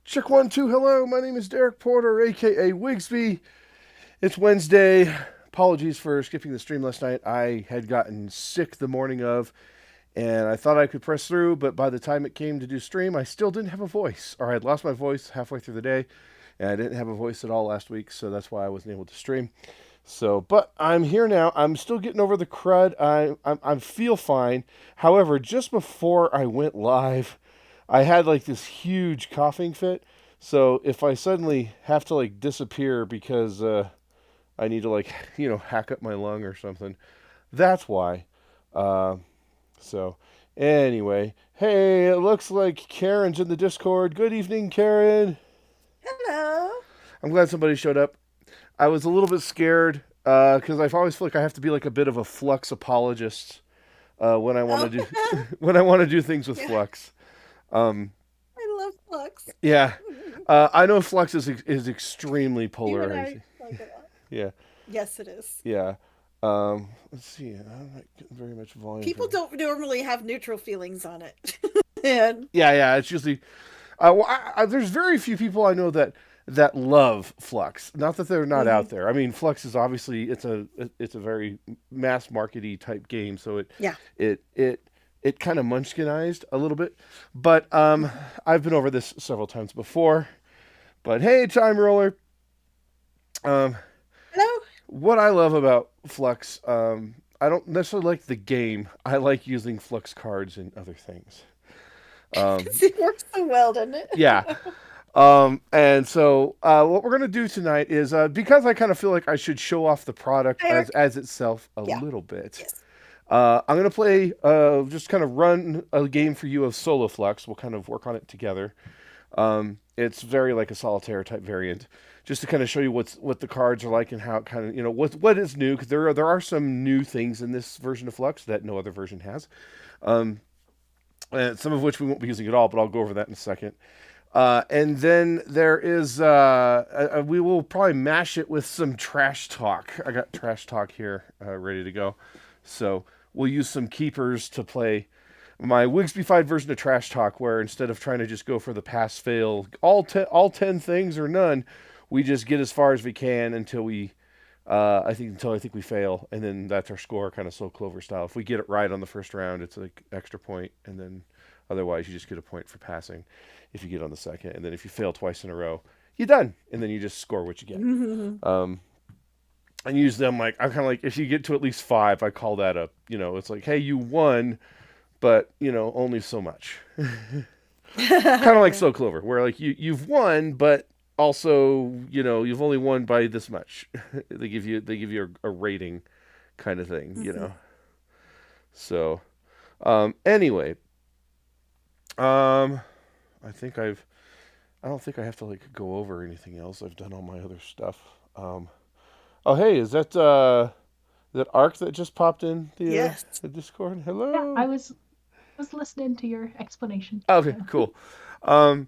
Check one, two, hello. My name is Derek Porter, aka Wigsby. It's Wednesday. Apologies for skipping the stream last night. I had gotten sick the morning of, and I thought I could press through, but by the time it came to do stream, I still didn't have a voice. Or I had lost my voice halfway through the day, and I didn't have a voice at all last week, so that's why I wasn't able to stream. So, but I'm here now. I'm still getting over the crud. I feel fine. However, just before I went live, I had like this huge coughing fit. So if I suddenly have to like disappear because I need to like hack up my lung or something, that's why. Uh, so anyway, hey, it looks like Karen's in the Discord. Good evening, Karen. Hello. I'm glad somebody showed up. I was a little bit scared because I always feel like I have to be like a bit of a Flux apologist when I want to Oh, do when I want to do things with yeah, Flux. Um, I love Flux. yeah, I know Flux is extremely You and I polarizing. like it a lot. Yeah, Yes, it is. yeah. Let's see. I'm not getting very much volume People through. don't normally have neutral feelings on it. And Yeah, yeah. It's usually there's very few people I know that love Flux. Not that they're not mhm, out there. I mean, Flux is obviously it's a very mass markety type game, so yeah. it it it kind of munchkinized a little bit. But Mhm. I've been over this several times before. But hey, time roller. Um, Hello. what I love about Flux, I don't necessarily like the game. I like using Flux cards and other things. Um, Because it works so well, doesn't it? yeah. And so what we're gonna do tonight is because I kind of feel like I should show off the product Hi, as Eric. itself a Yeah. little bit. Yes. I'm gonna play just kind of run a game for you of Solo Flux. We'll kind of work on it together. It's very like a solitaire type variant, just to kind of show you what the cards are like and how it kind of what is new because there are some new things in this version of Flux that no other version has. Um, and some of which we won't be using at all, but I'll go over that in a second. And then there is we will probably mash it with some trash talk. I got trash talk here ready to go, so we'll use some keepers to play my Wigsby-fied version of trash talk, where instead of trying to just go for the pass fail, all 10 things or none, we just get as far as we can until I think we fail, and then that's our score, kind of slow clover style. If we get it right on the first round, it's like extra point, and then otherwise you just get a point for passing if you get on the second, and then if you fail twice in a row, you're done, and then you just score what you get. Mhm. Um, and use them like I'm kind of like if you get to at least five, I call that a it's like hey you won, but only so much. Kind of like slow clover, where like you've won, but also you've only won by this much. They give you a rating kind of thing. Mhm. So anyway, um, I think I don't think I have to like go over anything else. I've done all my other stuff. Oh hey, is that Arc that just popped in Yes. the Discord? Yeah, I Hello. was listening to your explanation. Okay, So cool. Um,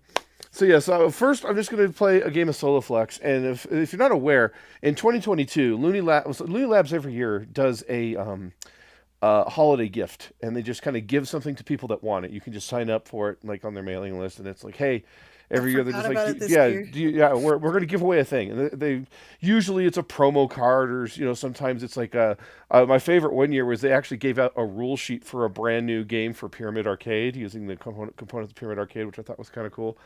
so yeah, so first I'm just going to play a game of Solo Flex, and if you're not aware, in 2022, Looney Labs every year does a holiday gift, and they just kind of give something to people that want it. You can just sign up for it, like on their mailing list, and it's like, hey, I every year they're forgot just like, about it this yeah, year. yeah, we're going to give away a thing, and they usually it's a promo card, or sometimes it's like my favorite one year was they actually gave out a rule sheet for a brand new game for Pyramid Arcade using the components of Pyramid Arcade, which I thought was kind of cool.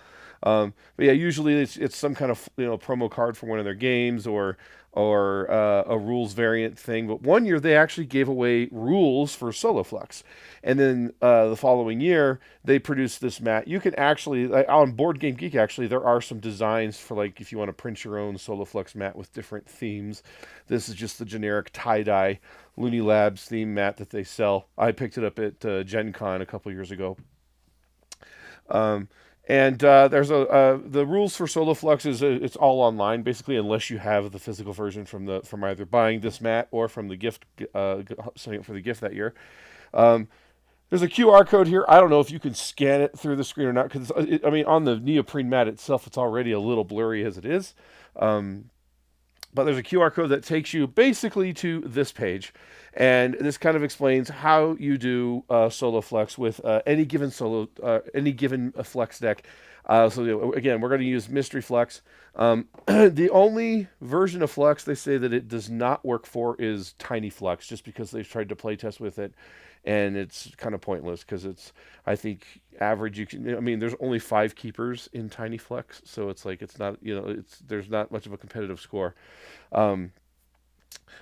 But yeah, usually it's some kind of promo card for one of their games or a rules variant thing. But one year they actually gave away rules for Solo Flux, and then the following year they produced this mat. You can actually on Board Game Geek actually there are some designs for like if you want to print your own Solo Flux mat with different themes. This is just the generic tie dye Looney Labs theme mat that they sell. I picked it up at Gen Con a couple years ago. Um, and there's the rules for Solo Flux is it's all online basically, unless you have the physical version from either buying this mat or from the gift signing up for the gift that year. Um, there's a QR code here. I don't know if you can scan it through the screen or not because I mean on the neoprene mat itself, it's already a little blurry as it is. Um, But there's a QR code that takes you basically to this page, and this kind of explains how you do solo flex with any given flex deck. Again, we're going to use Mystery Fluxx. The only version of Flex they say that it does not work for is Tiny Fluxx, just because they've tried to play test with it, and it's kind of pointless because it's, I think, average. I mean, there's only 5 keepers in Tiny Flex, so it's like it's not, there's not much of a competitive score. Um,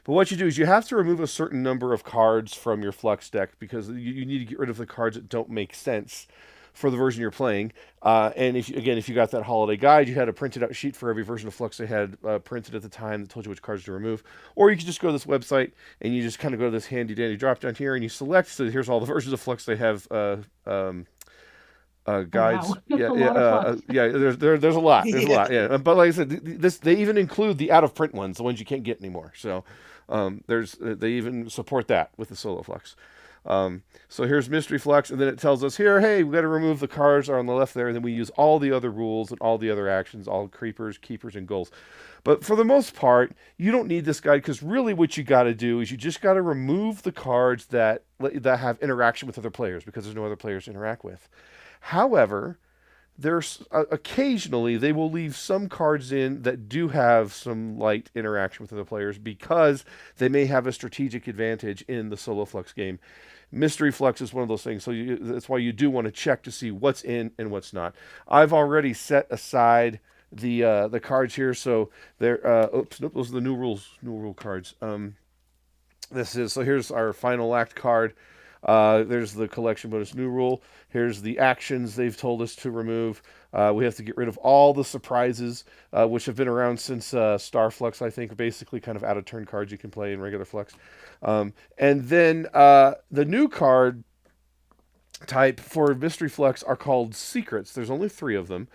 but what you do is you have to remove a certain number of cards from your Flex deck because you need to get rid of the cards that don't make sense for the version you're playing. And if you got that holiday guide, you had a printed out sheet for every version of Flux they had printed at the time that told you which cards to remove. Or you could just go to this website and you just kind of go to this handy dandy drop down here and you select. So here's all the versions of Flux they have. Guides. Wow. That's Yeah. There's a lot. There's a lot. Yeah. But like I said, they even include the out of print ones, the ones you can't get anymore. So they even support that with the Solo Flux. So here's Mystery Fluxx, and then it tells us here, hey, we got to remove the cards are on the left there, and then we use all the other rules and all the other actions, all creepers, keepers, and goals. But for the most part, you don't need this guide because really what you got to do is you just got to remove the cards that have interaction with other players because there's no other players to interact with. However, there's occasionally they will leave some cards in that do have some light interaction with other players because they may have a strategic advantage in the Solo Flex game. Mystery Fluxx is one of those things, so that's why you do want to check to see what's in and what's not. I've already set aside the cards here, so they're nope, those are the new rule cards. Here's our final act card. There's the collection bonus new rule. Here's the actions they've told us to remove. We have to get rid of all the surprises, which have been around since Star Flux, I think, basically kind of out of turn cards you can play in regular Flux. And then the new card type for Mystery Fluxx are called secrets. There's only 3 of them,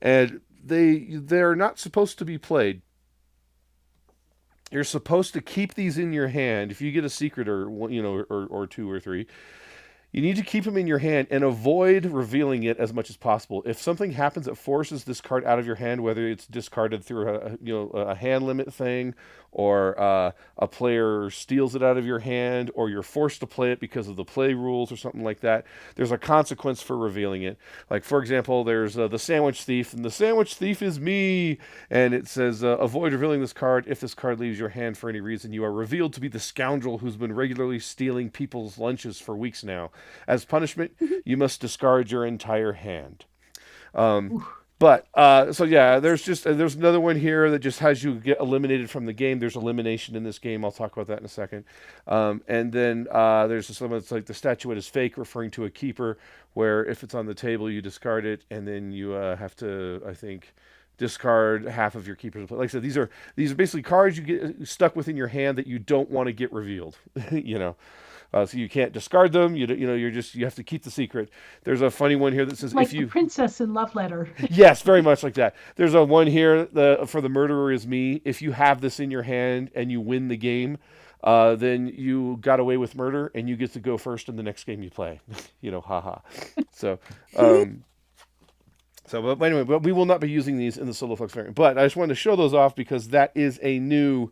and they're not supposed to be played. You're supposed to keep these in your hand. If you get a secret or 2 or 3, you need to keep them in your hand and avoid revealing it as much as possible. If something happens that forces this card out of your hand, whether it's discarded through a hand limit thing, or a player steals it out of your hand, or you're forced to play it because of the play rules or something like that, there's a consequence for revealing it. Like, for example, there's the Sandwich Thief, and the Sandwich Thief is me, and it says, avoid revealing this card. If this card leaves your hand for any reason, you are revealed to be the scoundrel who's been regularly stealing people's lunches for weeks now. As punishment, you must discard your entire hand. There's another one here that just has you get eliminated from the game. There's elimination in this game. I'll talk about that in a second. And then there's this one that's like the statuette is fake, referring to a keeper, where if it's on the table, you discard it, and then you have to, I think, discard half of your keepers. Like I said, these are basically cards you get stuck within your hand that you don't want to get revealed. So you can't discard them. You have to keep the secret. There's a funny one here that says like the princess in Love Letter. Yes, very much like that. There's a one here for the murderer is me. If you have this in your hand and you win the game, then you got away with murder and you get to go first in the next game you play. Haha. So. But anyway, we will not be using these in the Solo Flux variant. But I just wanted to show those off because that is a new.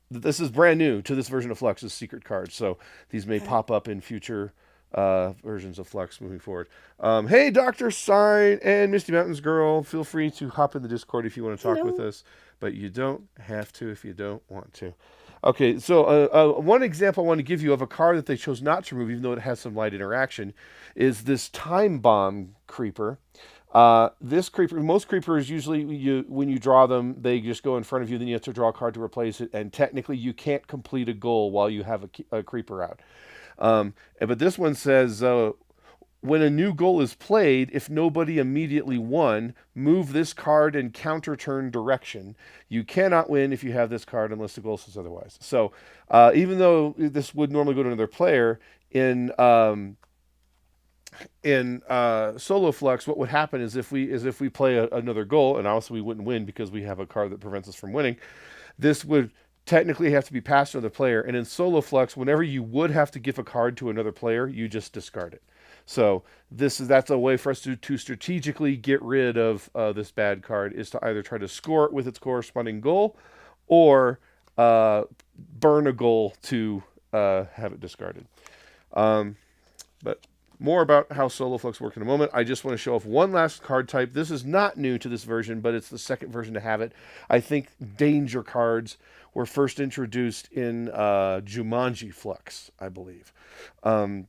This is brand new to this version of Flux, is secret cards. So these may pop up in future versions of Flux moving forward. Hey, Dr. Sign and Misty Mountains Girl, feel free to hop in the Discord if you want to talk with us, but you don't have to if you don't want to. Okay, so one example I want to give you of a card that they chose not to remove, even though it has some light interaction, is this Time Bomb creeper. This creeper, most creepers usually, when you draw them, they just go in front of you. Then you have to draw a card to replace it, and technically you can't complete a goal while you have a creeper out. But this one says, when a new goal is played, if nobody immediately won, move this card in counter turn direction. You cannot win if you have this card unless the goal says otherwise. So even though this would normally go to another player, in Solo Flux, what would happen is if we play another goal, and obviously we wouldn't win because we have a card that prevents us from winning, this would technically have to be passed to another player. And in Solo Flux, whenever you would have to give a card to another player, you just discard it. So that's a way for us to strategically get rid of this bad card, is to either try to score it with its corresponding goal, or burn a goal to have it discarded. Um, but more about how Solo Flux work in a moment. I just want to show off one last card type. This is not new to this version, but it's the second version to have it. I think danger cards were first introduced in Jumanji Flux, I believe. Um,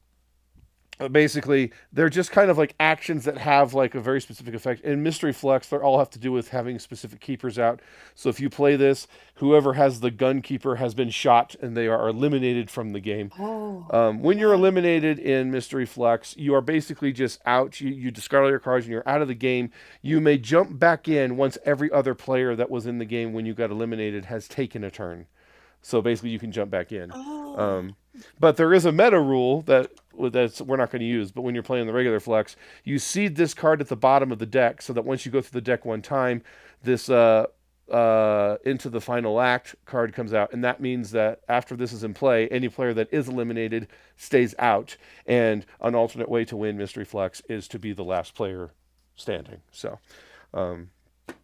Basically, they're just kind of like actions that have like a very specific effect. In Mystery Fluxx, they all have to do with having specific keepers out. So if you play this, whoever has the gun keeper has been shot and they are eliminated from the game. Oh, When you're yeah. eliminated in Mystery Fluxx, you are basically just out. You discard all your cards and you're out of the game. You may jump back in once every other player that was in the game when you got eliminated has taken a turn. So basically, you can jump back in. Oh. Um, but there is a meta rule that's we're not going to use. But when you're playing the regular Flex, you seed this card at the bottom of the deck, so that once you go through the deck one time, this into the final act card comes out, and that means that after this is in play, any player that is eliminated stays out. And an alternate way to win Mystery Flex is to be the last player standing. So. Um,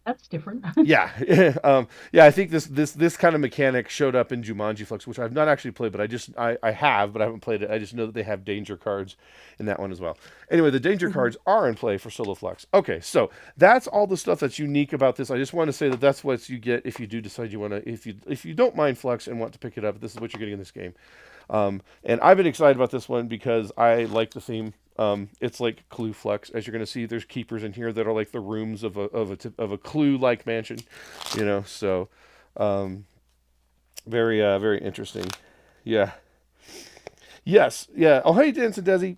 That's different. yeah, yeah. I think this kind of mechanic showed up in Jumanji Flux, which I've not actually played, but I have, but I haven't played it. I just know that they have danger cards in that one as well. Anyway, the danger cards are in play for Solo Flux. Okay, so that's all the stuff that's unique about this. I just want to say that that's what you get if you do decide you want to, if you don't mind Flux and want to pick it up. This is what you're getting in this game. And I've been excited about this one because I like the theme. It's like Clue Flux, as you're going to see. There's keepers in here that are like the rooms of a Clue-like mansion, you know. So, very interesting. Yeah. Yes. Yeah. Oh, hey, Dance and Desi.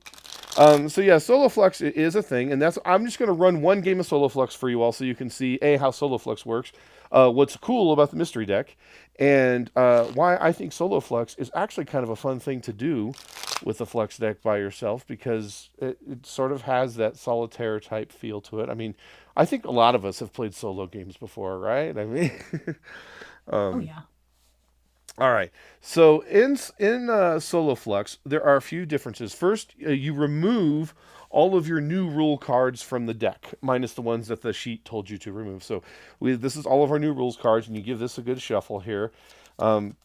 So yeah, Solo Flux is a thing, and I'm just going to run one game of Solo Flux for you all, so you can see how Solo Flux works, what's cool about the mystery deck, and why I think Solo Flux is actually kind of a fun thing to do with the Flux deck by yourself, because it sort of has that solitaire type feel to it. I mean, I think a lot of us have played solo games before, right? I mean, Oh yeah. all right. So in Solo Flux, there are a few differences. First, you remove all of your new rule cards from the deck, minus the ones that the sheet told you to remove. So this is all of our new rules cards, and you give this a good shuffle here. Um,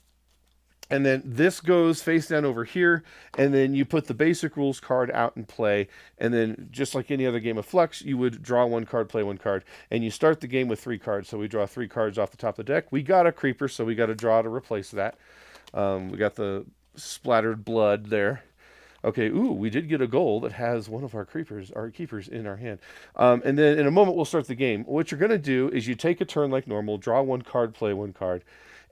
and then this goes face down over here, and then you put the basic rules card out in play, and then just like any other game of Flux, you would draw one card, play one card, and you start the game with 3 cards. So we draw 3 cards off the top of the deck. We got a creeper, so we got to draw to replace that. We got the splattered blood there. Okay, ooh, we did get a goal that has one of our keepers in our hand. And then in a moment, we'll start the game. What you're going to do is you take a turn like normal, draw 1 card, play 1 card.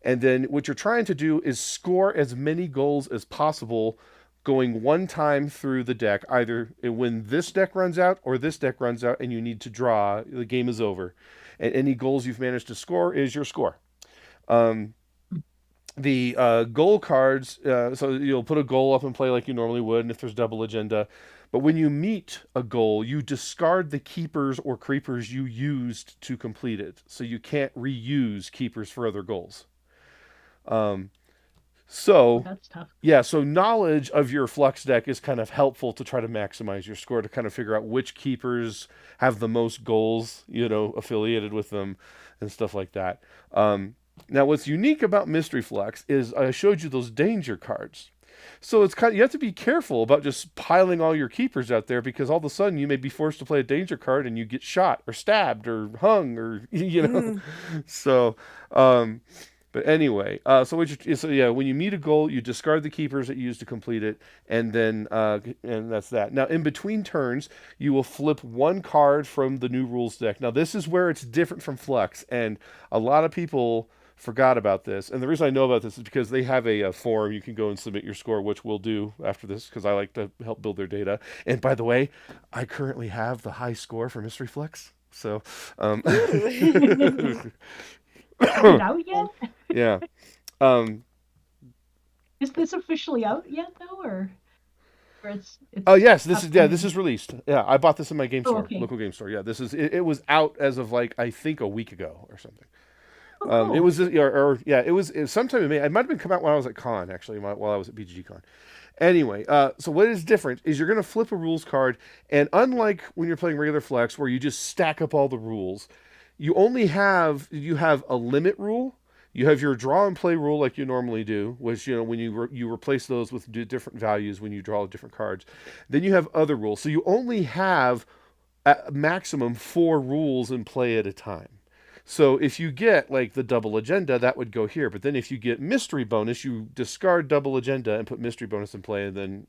And then what you're trying to do is score as many goals as possible going one time through the deck, either when this deck runs out or this deck runs out and you need to draw, the game is over. And any goals you've managed to score is your score. The goal cards, so you'll put a goal up and play like you normally would, and if there's double agenda. But when you meet a goal, you discard the keepers or creepers you used to complete it. So you can't reuse keepers for other goals. So That's tough. yeah, so knowledge of your Flux deck is kind of helpful to try to maximize your score, to kind of figure out which keepers have the most goals, affiliated with them and stuff like that. Now, what's unique about Mystery Fluxx is I showed you those danger cards. So you have to be careful about just piling all your keepers out there, because all of a sudden you may be forced to play a danger card and you get shot or stabbed or hung or So, but anyway, when you meet a goal, you discard the keepers that you used to complete it, and then and that's that. Now, in between turns, you will flip 1 card from the new rules deck. Now, this is where it's different from Flux, and a lot of people forgot about this. And the reason I know about this is because they have a forum you can go and submit your score, which we'll do after this, because I like to help build their data. And by the way, I currently have the high score for Mystery Fluxx. So, Is it out yet? yeah. Um, Is this officially out yet though, or it's Oh yes, this upcoming? is released. Yeah, I bought this in my game Oh, store, okay. local game store. Yeah, this is it was out as of like I think a week ago or something. Oh, It cool. was it was sometime in May. It might have been come out when I was at Con actually, while I was at BGG Con. Anyway, so what is different is you're going to flip a rules card, and unlike when you're playing regular Flex where you just stack up all the rules, you have a limit rule, You have your draw and play rule like you normally do, which, when you replace those with different values when you draw different cards. Then you have other rules. So you only have at maximum 4 rules in play at a time. So if you get like the double agenda, that would go here. But then if you get mystery bonus, you discard double agenda and put mystery bonus in play. And then,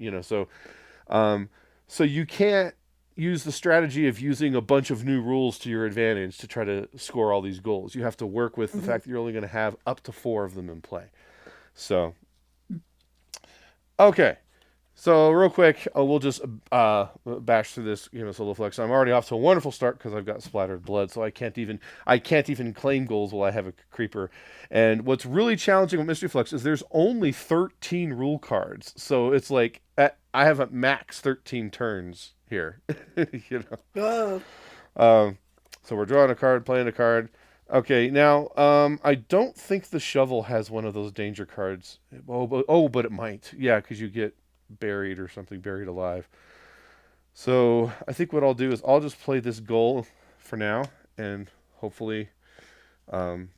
um, so you can't use the strategy of using a bunch of new rules to your advantage to try to score all these goals. You have to work with the fact that you're only going to have up to 4 of them in play. So, okay. So real quick, we'll just bash through this Solo Fluxx. I'm already off to a wonderful start because I've got splattered blood, so I can't even claim goals while I have a creeper. And what's really challenging with Mystery Fluxx is there's only 13 rule cards, so it's like I have a max 13 turns here. Whoa. So we're drawing a card, playing a card. Okay, now I don't think the shovel has one of those danger cards. But it might. Yeah, because you get buried or something, buried alive. So I think what I'll do is I'll just play this goal for now, and hopefully hand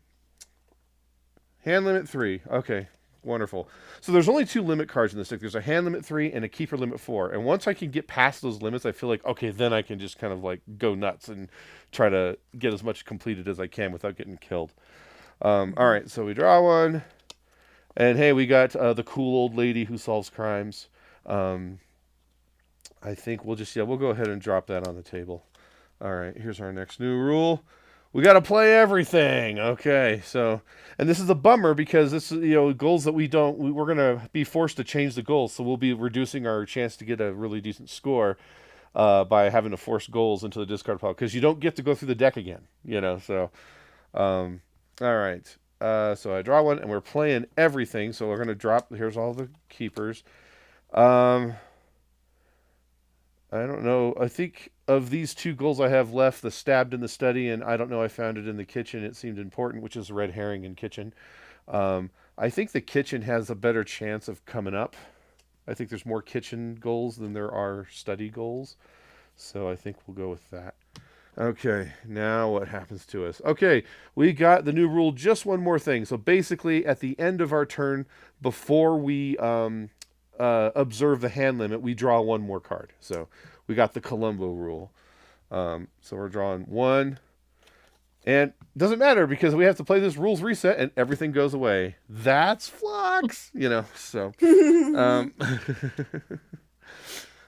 limit 3. Okay, wonderful. So there's only 2 limit cards in this deck. There's a hand limit 3 and a keeper limit 4. And once I can get past those limits, I feel like, okay, then I can just kind of like go nuts and try to get as much completed as I can without getting killed. All right, so we draw one. And hey, we got the cool old lady who solves crimes. I think we'll go ahead and drop that on the table. All right, here's our next new rule. We got to play everything. Okay, so, and this is a bummer because this is, goals that we're going to be forced to change the goals. So we'll be reducing our chance to get a really decent score by having to force goals into the discard pile because you don't get to go through the deck again, so, all right. So I draw one and we're playing everything. So we're going to drop, here's all the keepers. I don't know. I think of these 2 goals I have left, the stabbed in the study, and I don't know, I found it in the kitchen. It seemed important, which is red herring in kitchen. I think the kitchen has a better chance of coming up. I think there's more kitchen goals than there are study goals. So I think we'll go with that. Okay, now what happens to us? Okay, we got the new rule, just one more thing. So basically, at the end of our turn, before we observe the hand limit, we draw 1 more card. So we got the Columbo rule. So we're drawing 1. And it doesn't matter because we have to play this rules reset and everything goes away. That's Fluxx! So...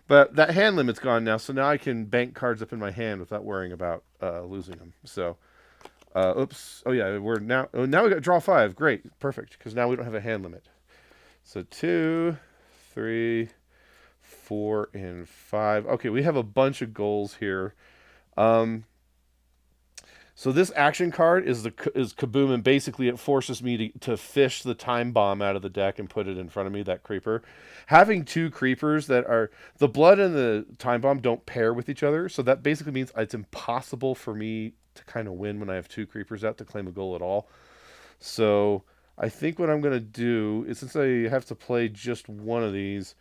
But that hand limit's gone now, so now I can bank cards up in my hand without worrying about losing them. So, oops. Oh yeah, now we got to draw 5. Great, perfect, because now we don't have a hand limit. So 2, 3, 4, and 5. Okay, we have a bunch of goals here. So this action card is Kaboom, and basically it forces me to fish the time bomb out of the deck and put it in front of me, that creeper. Having 2 creepers that are... The blood and the time bomb don't pair with each other, so that basically means it's impossible for me to kind of win when I have 2 creepers out to claim a goal at all. So I think what I'm going to do is, since I have to play just one of these,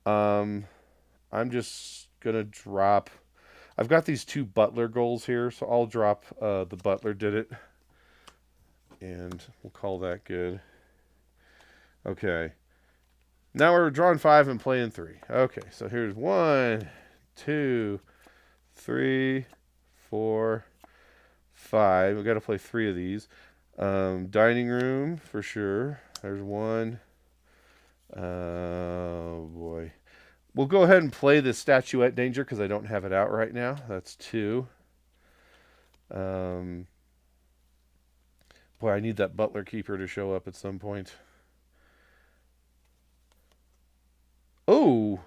I'm just going to drop... I've got these 2 butler goals here, so I'll drop the butler did it. And we'll call that good. Okay. Now we're drawing 5 and playing 3. Okay, so here's 1, 2, 3, 4, 5. We've got to play 3 of these. Dining room, for sure. There's 1. Oh, boy. We'll go ahead and play this statuette danger because I don't have it out right now. That's 2. Boy, I need that butler keeper to show up at some point. Oh,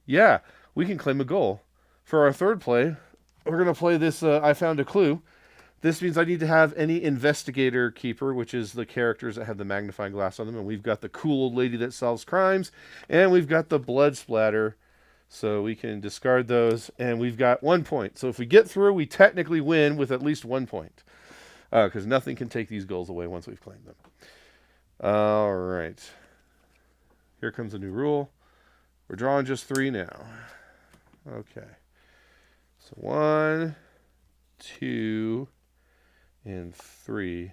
yeah, we can claim a goal. For our 3rd play, we're going to play this I found a clue. This means I need to have any investigator keeper, which is the characters that have the magnifying glass on them. And we've got the cool old lady that solves crimes. And we've got the blood splatter. So we can discard those. And we've got 1 point. So if we get through, we technically win with at least 1 point. Because nothing can take these goals away once we've claimed them. All right. Here comes a new rule. We're drawing just 3 now. Okay. So 1, 2... and 3.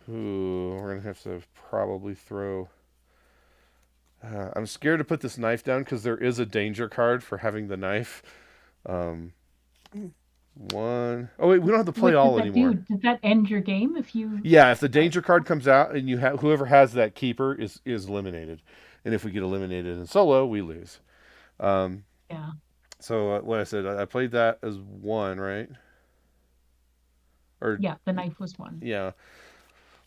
Ooh, we're gonna have to probably throw. I'm scared to put this knife down because there is a danger card for having the knife. Um, Mm. one. Oh wait, we don't have to play What does all that do? anymore. Does that end your game if you? Yeah, if the Uh, danger card comes out and you have whoever has that keeper is eliminated, and if we get eliminated in solo, we lose. Um, yeah. so what I said, I played that as one, right? Or Yeah. The knife was one. yeah,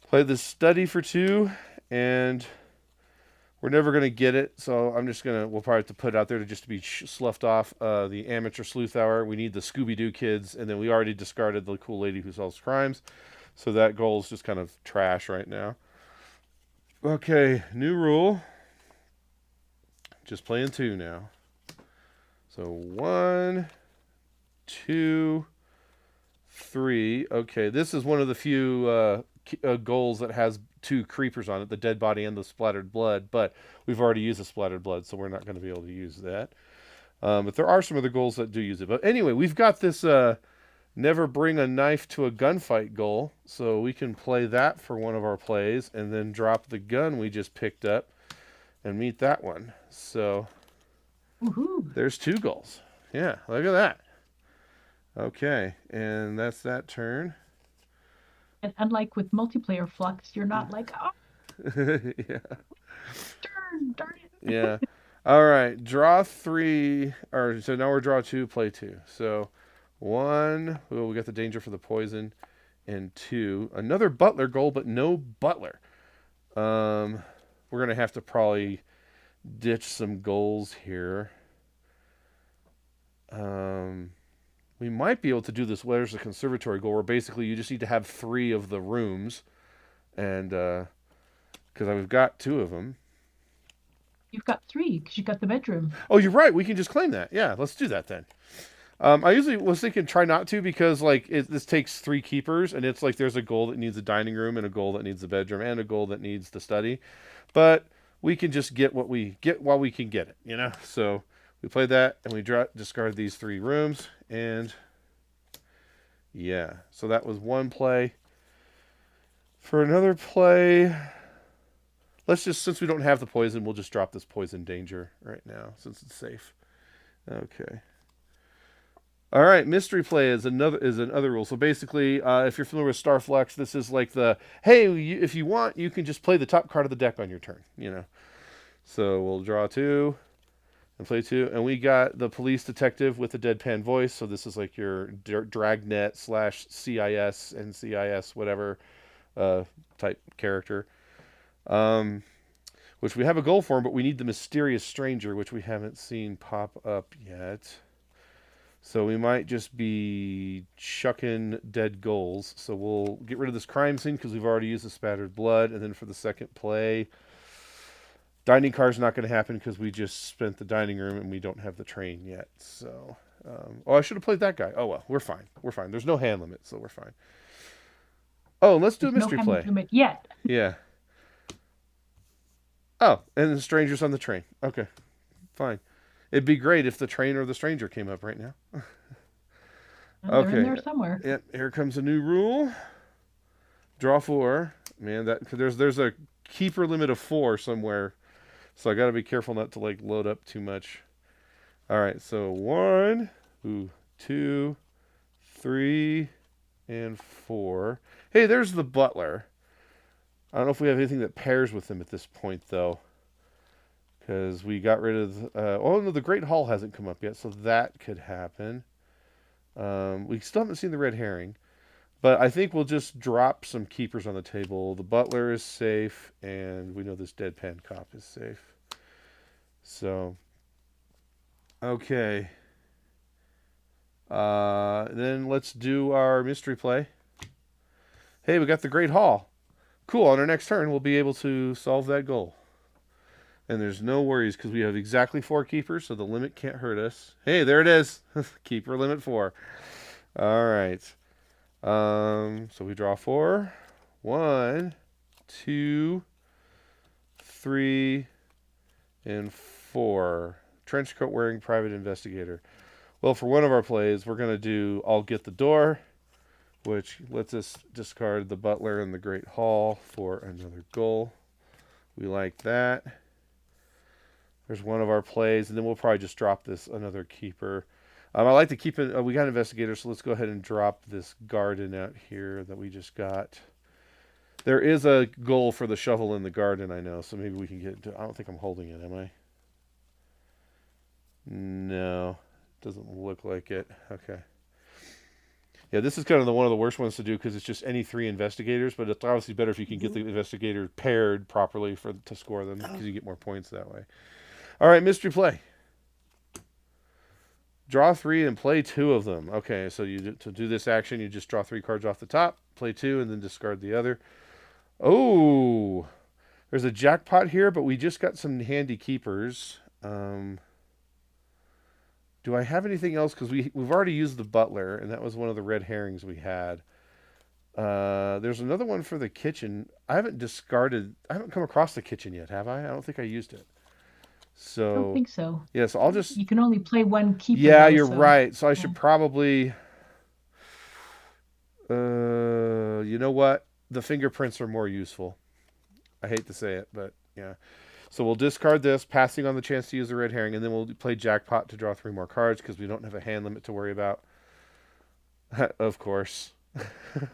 played the study for two, and we're never gonna get it. So I'm just gonna we'll probably have to put it out there to just to be sloughed off. The amateur sleuth hour. We need the Scooby Doo kids, and then we already discarded the cool lady who solves crimes. So that goal is just kind of trash right now. Okay, new rule. Just playing two now. So 1, 2, 3. Okay, this is one of the few goals that has two creepers on it, the dead body and the splattered blood, but we've already used the splattered blood, so we're not going to be able to use that. But there are some other goals that do use it. But anyway, we've got this never bring a knife to a gunfight goal, so we can play that for one of our plays and then drop the gun we just picked up and meet that one. So Woohoo! there's two goals. Yeah, look at that. Okay, and that's that turn. And unlike with multiplayer Flux, you're not like, oh, Yeah. darn it. Yeah. All right. Draw three. Or so now we're draw two, play two. So one. Oh, we got the danger for the poison. And two. Another butler goal, but no butler. We're gonna have to probably ditch some goals here. We might be able to do this. Where's the conservatory goal? Where basically you just need to have 3 of the rooms, and because we've got 2 of them. You've got 3 because you got the bedroom. Oh, you're right. We can just claim that. Yeah, let's do that then. I usually was thinking try not to because like this takes 3 keepers, and it's like there's a goal that needs a dining room and a goal that needs the bedroom and a goal that needs the study, but we can just get what we get while we can get it, you know. So we play that and we discard these 3 rooms, and yeah. So that was one play. For another play, let's just since we don't have the poison, we'll just drop this poison danger right now since it's safe. Okay. All right, mystery play is another rule. So basically, if you're familiar with Star Fluxx, this is like the hey, if you want, you can just play the top card of the deck on your turn. You know, so we'll draw 2 and play 2, and we got the police detective with a deadpan voice. So this is like your Dragnet / CIS and CIS whatever type character. Which we have a goal for, but we need the mysterious stranger, which we haven't seen pop up yet. So we might just be chucking dead goals. So we'll get rid of this crime scene because we've already used the spattered blood. And then for the second play, dining car's not going to happen because we just spent the dining room and we don't have the train yet. So, I should have played that guy. Oh well, we're fine. We're fine. There's no hand limit, so we're fine. Oh, let's do a There's mystery no play. hand limit yet. Yeah. Oh, and the stranger's on the train. Okay, fine. It'd be great if the train or the stranger came up right now. They're in Okay. there somewhere. Yep. Here comes a new rule. Draw 4. Man, that there's a keeper limit of 4 somewhere, so I got to be careful not to like load up too much. All right. So 1, 2, 3, and 4. Hey, there's the butler. I don't know if we have anything that pairs with him at this point, though. Because we got rid of... oh, no, the Great Hall hasn't come up yet, so that could happen. We still haven't seen the red herring. But I think we'll just drop some keepers on the table. The butler is safe, and we know this deadpan cop is safe. So, okay. Then let's do our mystery play. Hey, we got the Great Hall. Cool, on our next turn, we'll be able to solve that goal. And there's no worries because we have exactly 4 keepers, so the limit can't hurt us. Hey, there it is. Keeper limit 4. All right. So we draw 4. 1, 2, 3, and 4. Trenchcoat wearing private investigator. Well, for one of our plays, we're going to do I'll get the door, which lets us discard the Butler and the Great Hall for another goal. We like that. There's one of our plays, and then we'll probably just drop this another keeper. I like to keep it. We got investigators, so let's go ahead and drop this garden out here that we just got. There is a goal for the shovel in the garden, I know, so maybe we can get into. I don't think I'm holding it, am I? No, doesn't look like it. Okay. Yeah, this is kind of one of the worst ones to do because it's just any 3 investigators, but it's obviously better if you can get the investigator paired properly to score them because you get more points that way. All right, mystery play. Draw 3 and play 2 of them. Okay, so to do this action, you just draw 3 cards off the top, play 2, and then discard the other. Oh, there's a jackpot here, but we just got some handy keepers. Do I have anything else? Because we've already used the Butler, and that was one of the red herrings we had. There's another one for the kitchen. I haven't come across the kitchen yet, have I? I don't think I used it. So I don't think so. Yeah, so I'll just. You can only play 1 keeper. Yeah, though, you're so. right. So I should probably. You know what? The fingerprints are more useful. I hate to say it, but yeah. So we'll discard this, passing on the chance to use the red herring, and then we'll play jackpot to draw 3 more cards because we don't have a hand limit to worry about. Of course.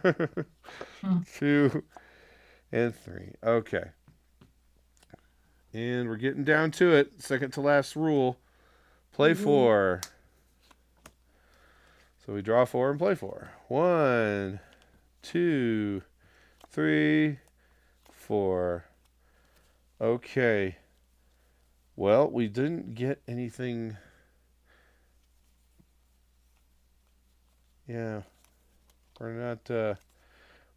2 and 3. Okay. And we're getting down to it. Second to last rule. Play 4. So we draw 4 and play 4. 1, 2, 3, 4. Okay. Well, we didn't get anything. Yeah. We're not,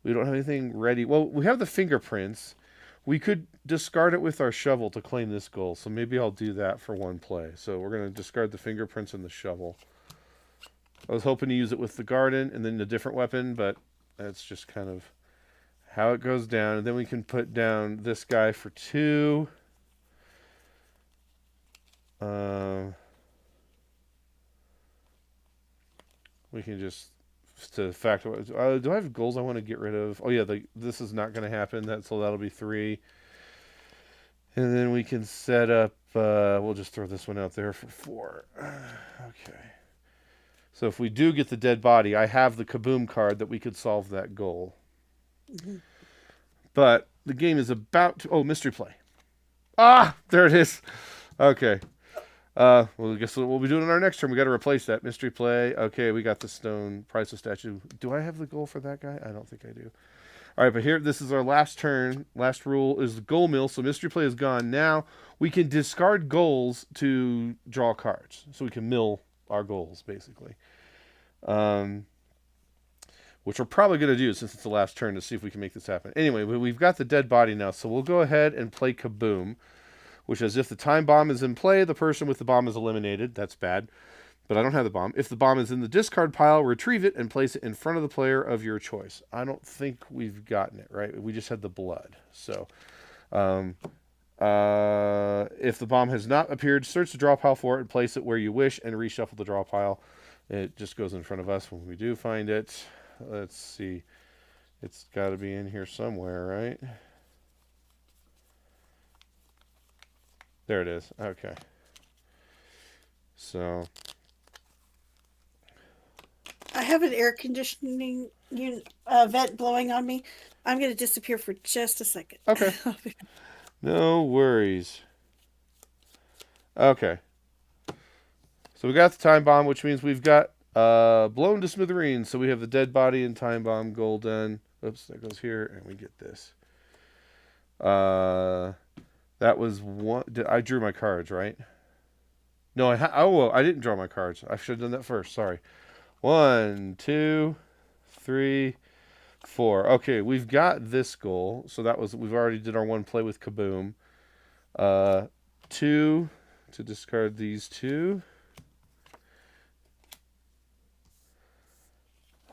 we don't have anything ready. Well, we have the fingerprints. We could discard it with our shovel to claim this goal. So maybe I'll do that for 1 play. So we're going to discard the fingerprints and the shovel. I was hoping to use it with the garden and then a different weapon, but that's just kind of how it goes down. And then we can put down this guy for 2. We can just do I have goals I want to get rid of? Oh yeah, this is not going to happen. So that'll be 3. And then we can set up. We'll just throw this one out there for 4. Okay. So if we do get the dead body, I have the Kaboom card that we could solve that goal. But the game is about to. Oh, mystery play. Ah, there it is. Okay. Well, I guess we'll be doing in our next turn. We got to replace that mystery play. Okay, we got the stone priceless statue. Do I have the goal for that guy? I don't think I do. All right, but here, this is our last turn. Last rule is the goal mill. So mystery play is gone. Now we can discard goals to draw cards. So we can mill our goals, basically. Which we're probably going to do since it's the last turn to see if we can make this happen. Anyway, we've got the dead body now. So we'll go ahead and play Kaboom, which is if the time bomb is in play, the person with the bomb is eliminated. That's bad. But I don't have the bomb. If the bomb is in the discard pile, retrieve it and place it in front of the player of your choice. I don't think we've gotten it, right? We just had the blood. So if the bomb has not appeared, search the draw pile for it and place it where you wish and reshuffle the draw pile. It just goes in front of us when we do find it. Let's see. It's got to be in here somewhere, right? There it is. Okay. So I have an air conditioning vent blowing on me. I'm going to disappear for just a second. Okay. No worries. Okay. So we got the time bomb, which means we've got blown to smithereens. So we have the dead body and time bomb goal done. Oops, that goes here, and we get this. That was one. I drew my cards, right? No, I didn't draw my cards. I should have done that first. Sorry. 1, 2, 3, 4. Okay, we've got this goal. So we've already did our 1 play with Kaboom. 2 to discard these 2.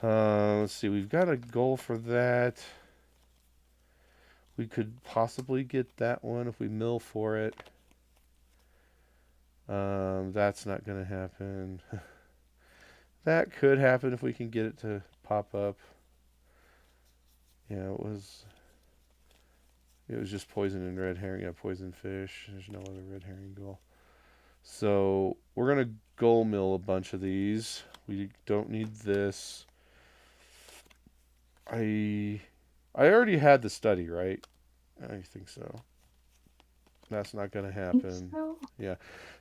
Let's see. We've got a goal for that. We could possibly get that one if we mill for it. That's not going to happen. That could happen if we can get it to pop up. Yeah, it was just poison and red herring. Yeah, poison fish. There's no other red herring goal. So we're gonna goal mill a bunch of these. We don't need this. I already had the study, right? I think so. That's not gonna Think happen. so? Yeah,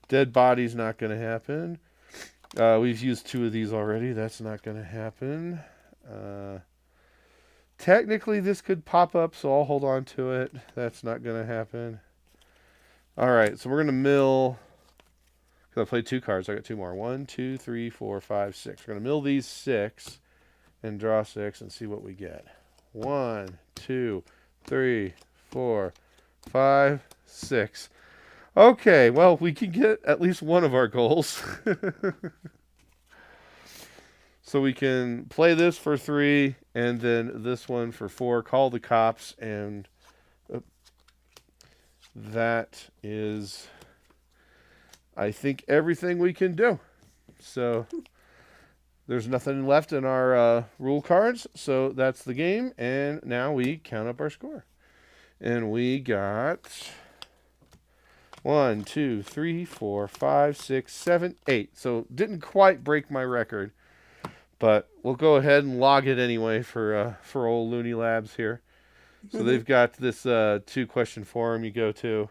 dead body's not gonna happen. We've used 2 of these already. That's not gonna happen. Technically, this could pop up, so I'll hold on to it. That's not gonna happen. All right, so we're gonna mill. Because I played 2 cards, I got 2 more. 1, 2, 3, 4, 5, 6. We're gonna mill these 6 and draw 6 and see what we get. 1, 2, 3, 4, 5, 6. Okay, well, we can get at least one of our goals. So we can play this for 3 and then this one for 4. Call the cops, and that is, I think, everything we can do. So there's nothing left in our rule cards, so that's the game. And now we count up our score. And we got 1, 2, 3, 4, 5, 6, 7, 8. So didn't quite break my record, but we'll go ahead and log it anyway for old Looney Labs here. So they've got this 2-question forum you go to,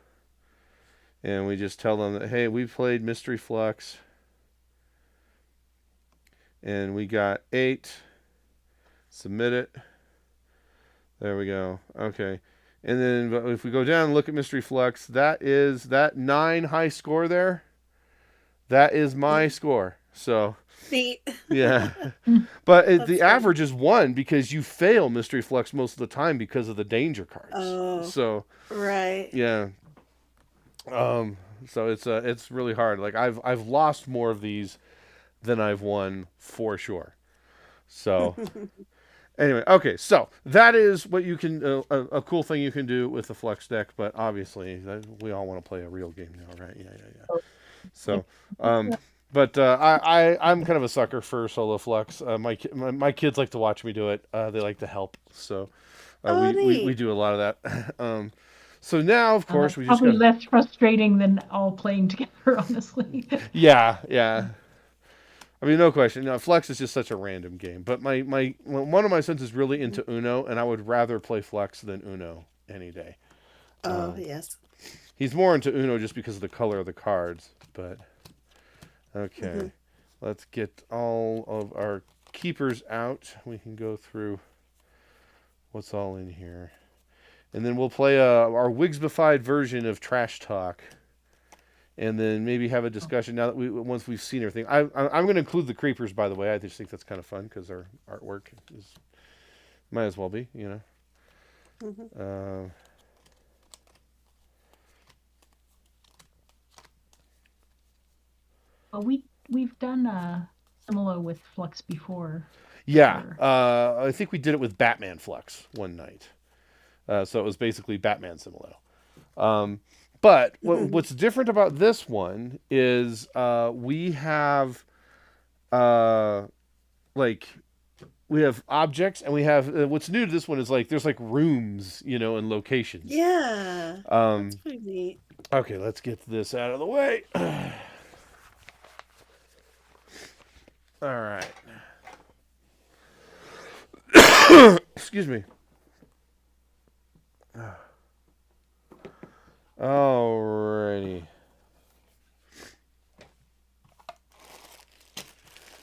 and we just tell them that, hey, we played Mystery Fluxx, and we got 8. Submit it. There we go. Okay. And then if we go down and look at Mystery Fluxx, that 9 high score there. That is my score. So Neat. yeah, but the That's average is 1 because you fail Mystery Fluxx most of the time because of the danger cards. Oh. So Right. yeah. So it's really hard. Like I've lost more of these than I've won for sure. So anyway, okay, so that is what you can a cool thing you can do with the Fluxx deck. But obviously, we all want to play a real game now, right? Yeah. So, but I'm kind of a sucker for solo Fluxx. My kids like to watch me do it. They like to help. So we neat. do a lot of that. So now, of course, we just Probably got. less frustrating than all playing together, honestly. Yeah. I mean, no question. No, Fluxx is just such a random game. But one of my sons is really into Uno, and I would rather play Fluxx than Uno any day. Oh, yes. He's more into Uno just because of the color of the cards. But okay, let's get all of our keepers out. We can go through what's all in here, and then we'll play our Wigsbified version of Trash Talk. And then maybe have a discussion now that once we've seen everything. I'm going to include the creepers, by the way. I just think that's kind of fun because our artwork might as well be, you know. Well, we've done similar with Fluxx before. Yeah, Sure. I think we did it with Batman Fluxx one night. So it was basically Batman Simulator. But what's different about this one is we have we have objects, and we have what's new to this one is there's rooms, you know, and locations. Yeah. That's pretty neat. Okay, let's get this out of the way. All right. Excuse me. Alrighty.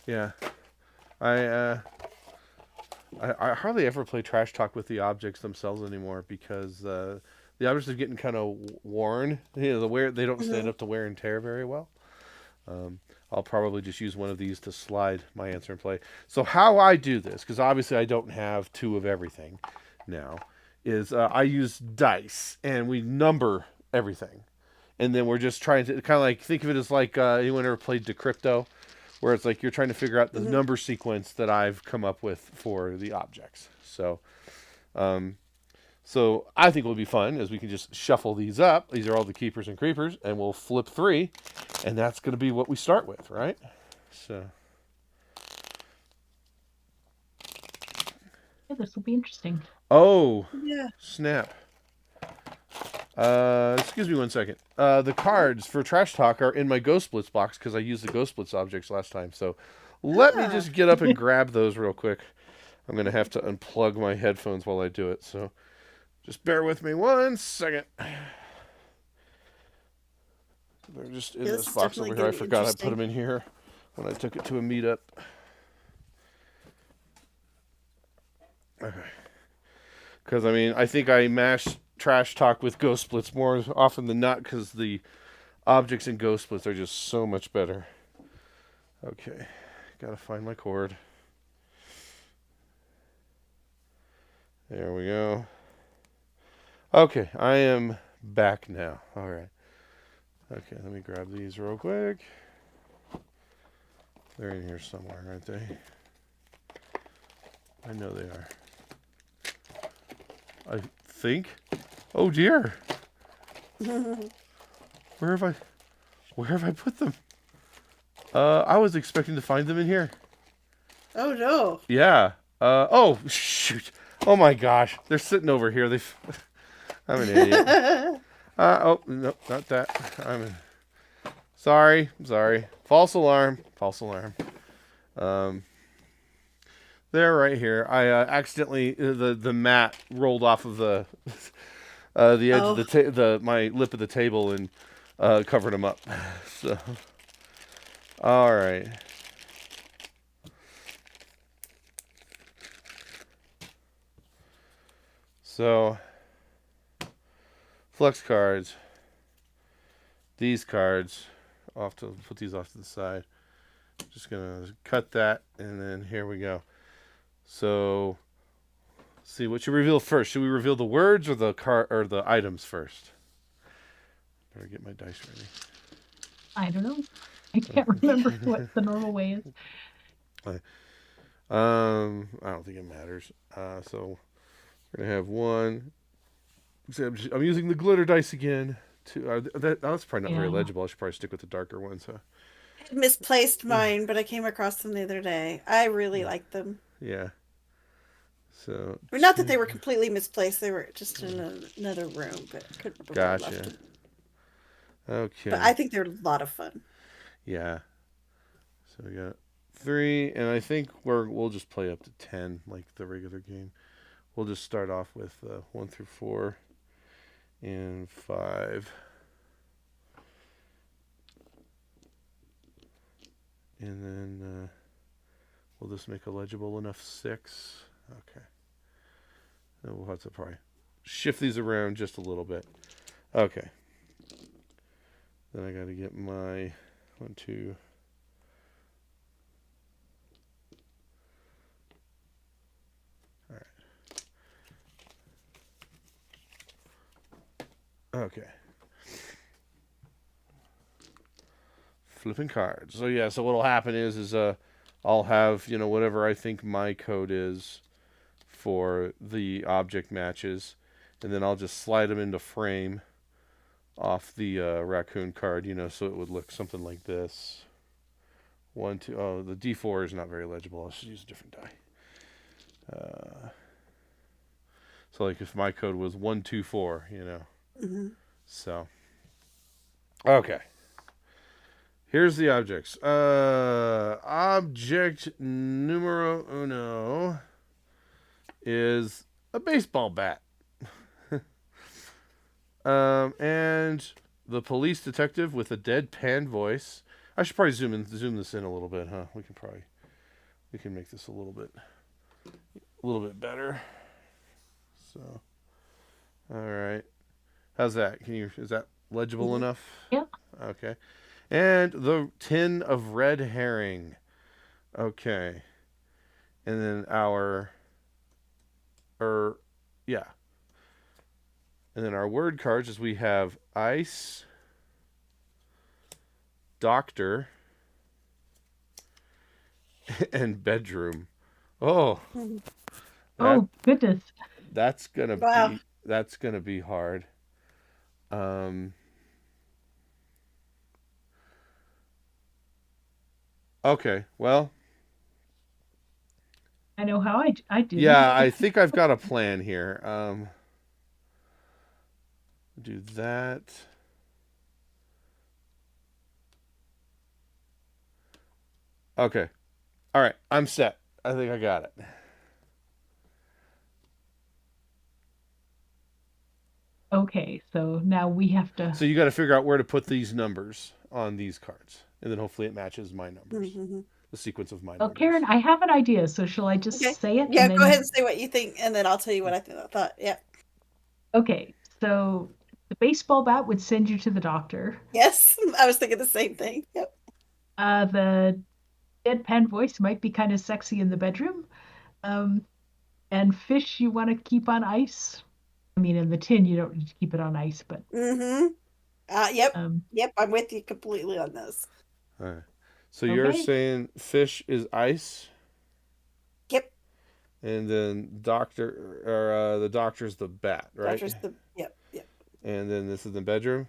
Yeah. I hardly ever play Trash Talk with the objects themselves anymore because the objects are getting kind of worn. You know, they don't stand up to wear and tear very well. I'll probably just use one of these to slide my answer and play. So how I do this, because obviously I don't have 2 of everything now, is I use dice and we number everything. And then we're just trying to kind of think of it as anyone ever played Decrypto, where it's you're trying to figure out the number sequence that I've come up with for the objects. So I think it will be fun as we can just shuffle these up. These are all the keepers and creepers, and we'll flip 3, and that's going to be what we start with, right? So Yeah, this will be interesting. Oh, Yeah. snap. Excuse me 1 second. The cards for Trash Talk are in my Ghost Splits box because I used the Ghost Splits objects last time. So let me Ah. just get up and grab those real quick. I'm going to have to unplug my headphones while I do it. So just bear with me 1 second. They're just in Yeah, this this is box definitely over here. I getting forgot I put interesting. them in here when I took it to a meetup. Okay. Because, I mean, I think I mashed Trash Talk with Ghost Splits more often than not because the objects in Ghost Splits are just so much better. Okay. Gotta find my cord. There we go. Okay, I am back now. All right. Okay, let me grab these real quick. They're in here somewhere, aren't they? I know they are. I think. Oh dear. Where have I put them? I was expecting to find them in here. Oh no. Yeah. Oh shoot. Oh my gosh. They're sitting over here. I'm an idiot. Oh no, not that. Sorry. False alarm. Um, they're right here. I accidentally the mat rolled off of the the edge of Oh. the my lip of the table and covered them up. So, all right. So, Fluxx cards. These cards. I'll have to put these off to the side. Just gonna cut that, and then here we go. So, see what you reveal first. Should we reveal the words or the items first? Better get my dice ready. I don't know. I can't remember what the normal way is. I don't think it matters. So we're gonna have one. I'm using the glitter dice again. That's probably not very Yeah. legible. I should probably stick with the darker ones. Huh? I misplaced mine, but I came across them the other day. I really like them. Yeah. So. I mean, not that they were completely misplaced; they were just in another room, but I couldn't remember where I left Gotcha. them. Okay. But I think they're a lot of fun. Yeah. So we got 3, and I think we'll just play up to 10 like the regular game. We'll just start off with 1 through 4 and 5. And then we'll just make a legible enough 6. Okay. Then we'll have to probably shift these around just a little bit. Okay. Then I got to get my 1, 2. All right. Okay. Flipping cards. So yeah, so what'll happen is I'll have, whatever I think my code is for the object matches, and then I'll just slide them into frame off the raccoon card, so it would look something like this. 1, 2. Oh, the D4 is not very legible. I should use a different die. So like if my code was 1, 2, 4, Hmm. So okay. Here's the objects. Object numero uno is a baseball bat. And the police detective with a deadpan voice. I should probably zoom this in a little bit, huh? We can make this a little bit better. So, all right. How's that? Is that legible Hmm. enough? Yeah. Okay. And the tin of red herring. Okay. And then yeah. And then our word cards is we have ice, doctor, and bedroom. Oh, that Oh, goodness. that's gonna Wow. be hard. Okay, well, I know how I do. Yeah, I think I've got a plan here. Do that. Okay. All right. I'm set. I think I got it. Okay, so now we have to. So you got to figure out where to put these numbers on these cards, and then hopefully it matches my numbers, Mm-hmm. the sequence of my Well, numbers. Karen, I have an idea. So shall I just Okay. say it Yeah, and go ahead then? and say what you think, and then I'll tell you what I thought. Yeah. Okay, so the baseball bat would send you to the doctor. Yes, I was thinking the same thing. Yep. The deadpan voice might be kind of sexy in the bedroom. Um, and fish you want to keep on ice. I mean, in the tin you don't need to keep it on ice, but Mm-hmm. Yep. um, Yep. I'm with you completely on this. All right. So you're okay. saying fish is ice, Yep. and then the doctor's the bat, right? Doctor's the yep. Yep. And then this is the bedroom.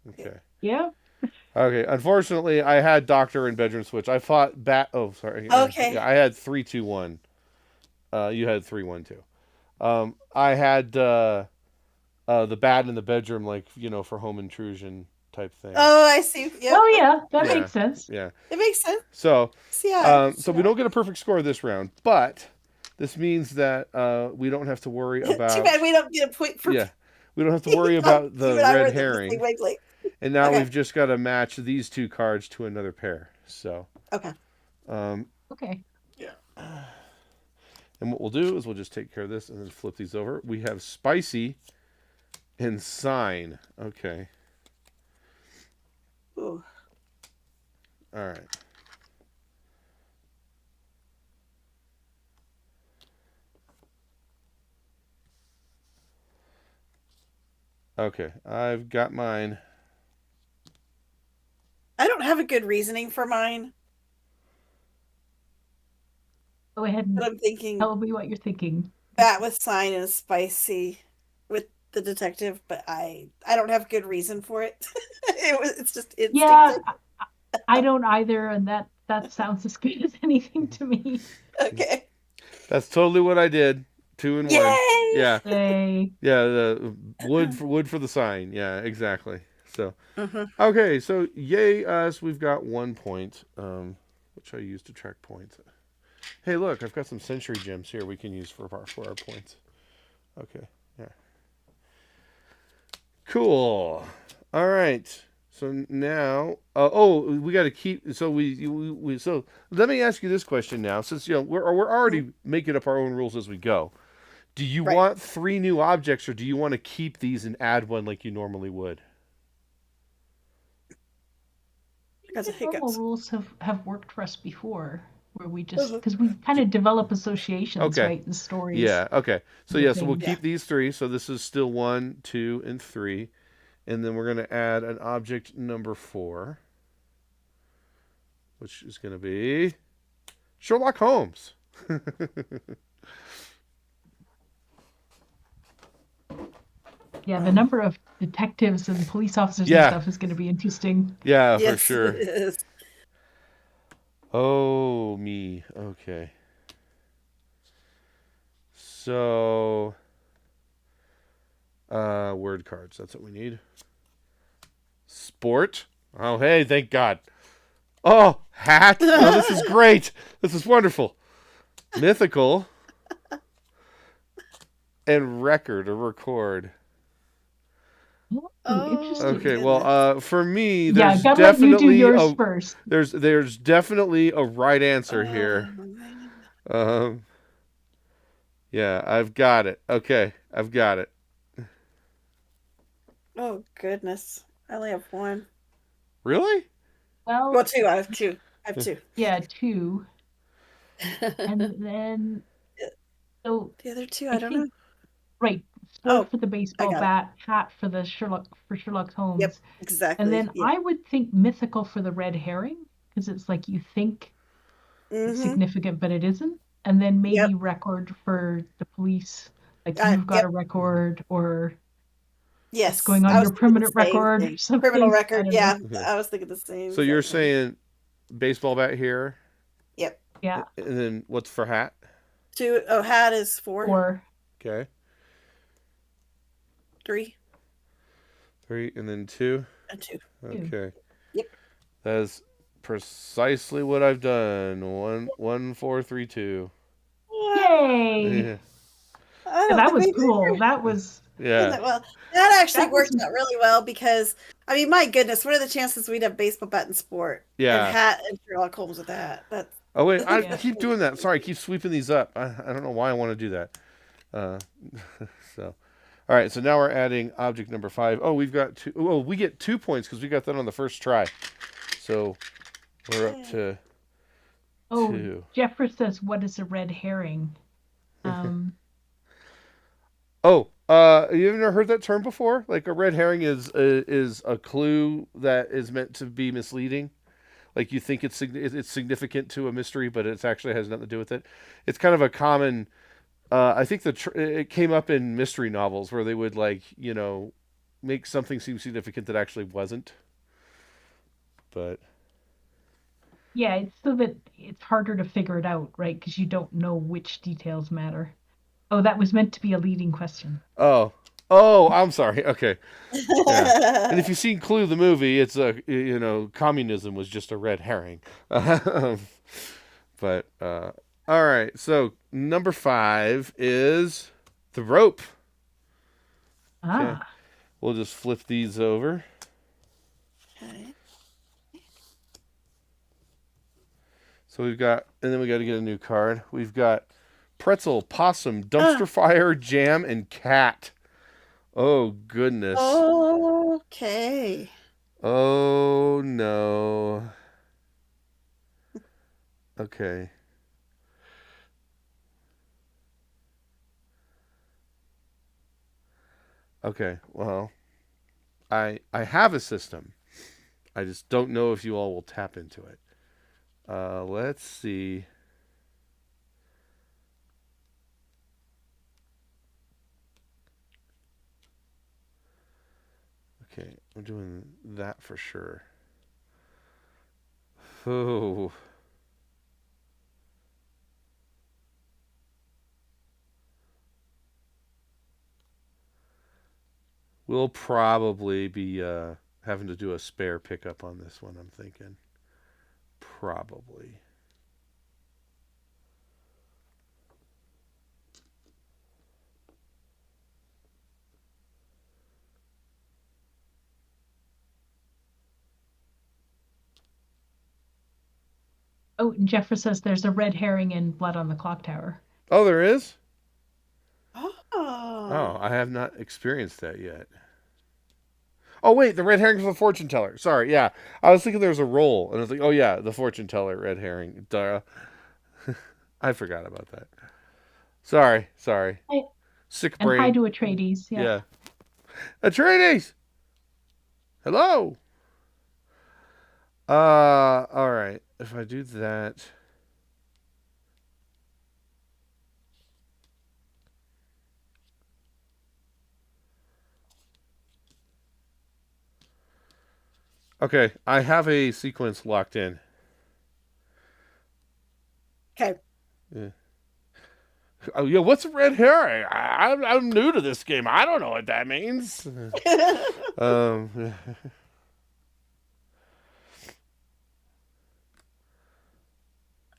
Okay. Yep. Yeah. Okay. Unfortunately, I had doctor and bedroom switch. I fought bat. Oh, sorry. Okay. Yeah, I had 3-2-1. You had 3-1-2. I had the bat in the bedroom, like for home intrusion type thing. Oh, I see. Yep. Oh yeah, that Yeah. makes sense. Yeah. It makes sense. So, Yeah. so we don't get a perfect score this round, but this means that we don't have to worry Too about. bad we don't get a point for. Yeah, we don't have to worry about the You and I were red the same herring. wavelength. And now Okay. we've just got to match these two cards to another pair. So, Okay. Okay. yeah. And what we'll do is we'll just take care of this and then flip these over. We have spicy and sign. Okay. Ooh. All right. Okay, I've got mine. I don't have a good reasoning for mine, Go ahead and but I'm thinking tell me what you're thinking. bat with sign and spicy with the detective, but I don't have a good reason for it. It's just Yeah, instinctive. I don't either, and that sounds as good as anything to me. Okay. That's totally what I did. 2 and 1. Yay! Yeah. Yay. Yeah, the wood for the sign. Yeah, exactly. So, Mhm. okay, so yay us, we've got 1 point, which I use to track points. Hey, look, I've got some century gems here we can use for our points. Okay, yeah. Cool. All right. So now, we got to keep. So so let me ask you this question now, since we're already making up our own rules as we go. Do you Right. want 3 new objects, or do you want to keep these and add one like you normally would? Because of The normal hiccups. rules have worked for us before, where we just Mhm. because we kind of develop associations, Okay. right, in stories. Yeah. Okay. So The yeah. So we'll thing. keep these 3. So this is still 1, 2, and 3, and then we're going to add an object number 4, which is going to be Sherlock Holmes. Yeah, the number of detectives and police officers Yeah. and stuff is going to be interesting. Yeah, for Yes, sure. it is. Oh, me. Okay. So, word cards. That's what we need. Sport. Oh, hey, thank God. Oh, hat. Oh, this is great. This is wonderful. Mythical. And record or record. Ooh, Oh, interesting. Okay, goodness. well, for me, Yeah, there's gotta let you do definitely yours first. there's definitely a right answer here. Oh, man. Um, yeah, I've got it. Okay, I've got it. Oh, goodness. I only have one. Really? Well, Well, 2. I have 2. I have 2. yeah, 2, and then so The other 2, I I don't know. think right, sport Oh, for the I baseball got it. bat, hat for the Sherlock Holmes. Yep, exactly. And then Yeah. I would think mythical for the red herring, because it's like you think it's Mm-hmm. significant, but it isn't. And then maybe Yep. record for the police, like you've got Yep. a record or Yes. it's going on I your was thinking the permanent same record or thing. something. Criminal I record. don't Yeah. know. Okay. I was thinking the same. So you're exact thing. saying baseball bat here, Yep. Yeah. and then what's for hat? 2. Oh, hat is 4. Or Okay. 3 3 and then 2. and 2. two. Okay. Yep. That is precisely what I've done. 1 1 4 3 2. Yay! Yeah. I Yeah, don't that think was we cool. measured. That was Yeah. Well, that actually that was worked out really well because, I mean, my goodness, what are the chances we'd have baseball bat in sport and Yeah. hat and Sherlock Holmes with that? That's Oh wait, I yeah. keep doing that. Sorry, I keep sweeping these up. I don't know why I want to do that. Uh, so, all right. So now we're adding object number 5. Oh, we've got 2. Oh, we get 2 points because we got that on the first try. So we're up to Oh, 2. Jeffrey says, "What is a red herring?" Um, Oh, you ever heard that term before? Like a red herring is a clue that is meant to be misleading. Like you think it's significant to a mystery, but it actually has nothing to do with it. It's kind of a common. I think it came up in mystery novels where they would like make something seem significant that actually wasn't. But yeah, it's so that it's harder to figure it out, right? Because you don't know which details matter. Oh, that was meant to be a leading question. oh, I'm sorry. Okay, yeah. And if you've seen Clue the movie, it's communism was just a red herring. But all right. So number 5 is the rope. Okay, Ah, we'll just flip these over. okay. So we've got, and then we got to get a new card. We've got pretzel, possum, Ah, dumpster fire, jam, and cat. Oh goodness. okay. Oh no. Okay. Okay. Well, I have a system. I just don't know if you all will tap into it. Let's see. Okay, I'm doing that for sure. Oh, we'll probably be having to do a spare pickup on this one, I'm thinking. Probably. oh, and Jeffrey says there's a red herring in Blood on the Clock Tower. Oh, there is? Oh, Oh. I have not experienced that yet. Oh, wait, the red herring's the fortune teller. Sorry, yeah. I was thinking there was a roll, and I was like, oh, yeah, the fortune teller, red herring. Duh. I forgot about that. Sorry. Hi- Sick And hi brain. to Atreides. Yeah. Yeah. Atreides! Hello! All right. If I do that. Okay, I have a sequence locked in. Okay. Yeah. Oh, yeah, what's a red herring? I'm new to this game. I don't know what that means. um,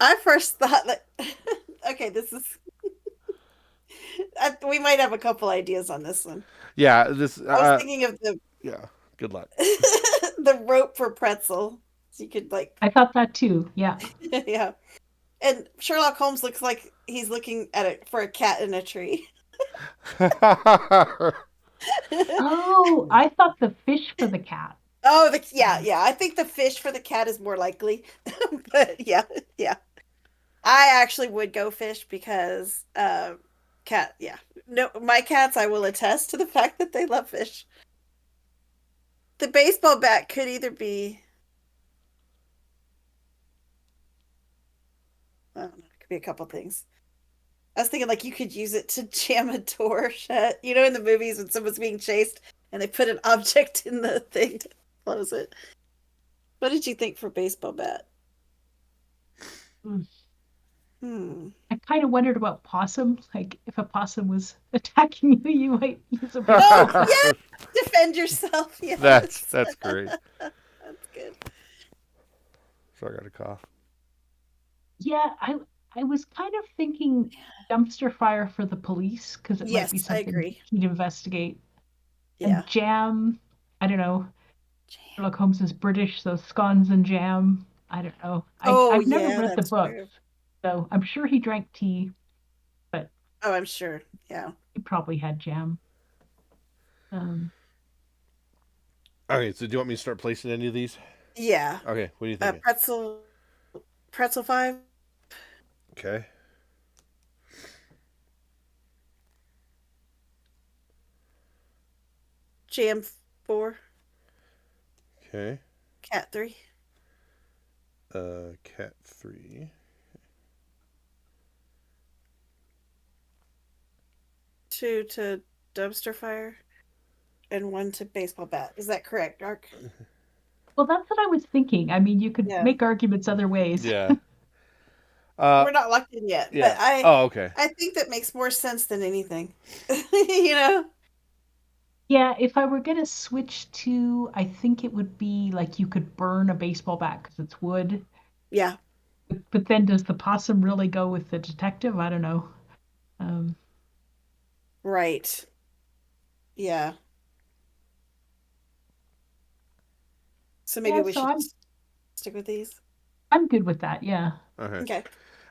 I first thought that. Okay, this is. We might have a couple ideas on this one. yeah, this. I was thinking of the Yeah. Good luck. the rope for pretzel, so you could like, I thought that too. Yeah. yeah. And Sherlock Holmes looks like he's looking at it for a cat in a tree. Oh, I thought the fish for the cat. Oh, yeah. I think the fish for the cat is more likely, but yeah. I actually would go fish because cat. Yeah, no, my cats. I will attest to the fact that they love fish. The baseball bat could either be. I don't know. It could be a couple things. I was thinking like you could use it to jam a door shut. You know, in the movies when someone's being chased and they put an object in the thing to close it. What did you think for baseball bat? Mm. Hmm. I kind of wondered about possum. Like if a possum was attacking you, you might use a baseball Oh, bat. yeah. Defend yourself. that's Yes. that's great. That's good. Sorry, I got a cough. Yeah, I was kind of thinking dumpster fire for the police because it might be Yes, I something agree. he'd investigate. Yeah. And jam, I don't know. Jam. Sherlock Holmes is British, so scones and jam. I don't know. Oh, I've never yeah, read the that's books, true. so I'm sure he drank tea, but Oh, I'm sure. Yeah. he probably had jam. Um, Okay, so do you want me to start placing any of these? Yeah. Okay, what are you thinking? Pretzel 5, Okay. jam 4, Okay. cat 3. Cat 3. 2 to dumpster fire, and 1 to baseball bat. Is that correct, Ark? well, that's what I was thinking. I mean, you could Yeah. make arguments other ways. Yeah. Uh, We're not locked in yet, but yeah. I Oh, okay. I think that makes more sense than anything. You know? Yeah, if I were gonna switch to, I think it would be like you could burn a baseball bat because it's wood. Yeah. But then does the possum really go with the detective? I don't know. Um, Right. Yeah. So maybe yeah, we so should I'm just stick with these. I'm good with that. Yeah. Okay. Okay.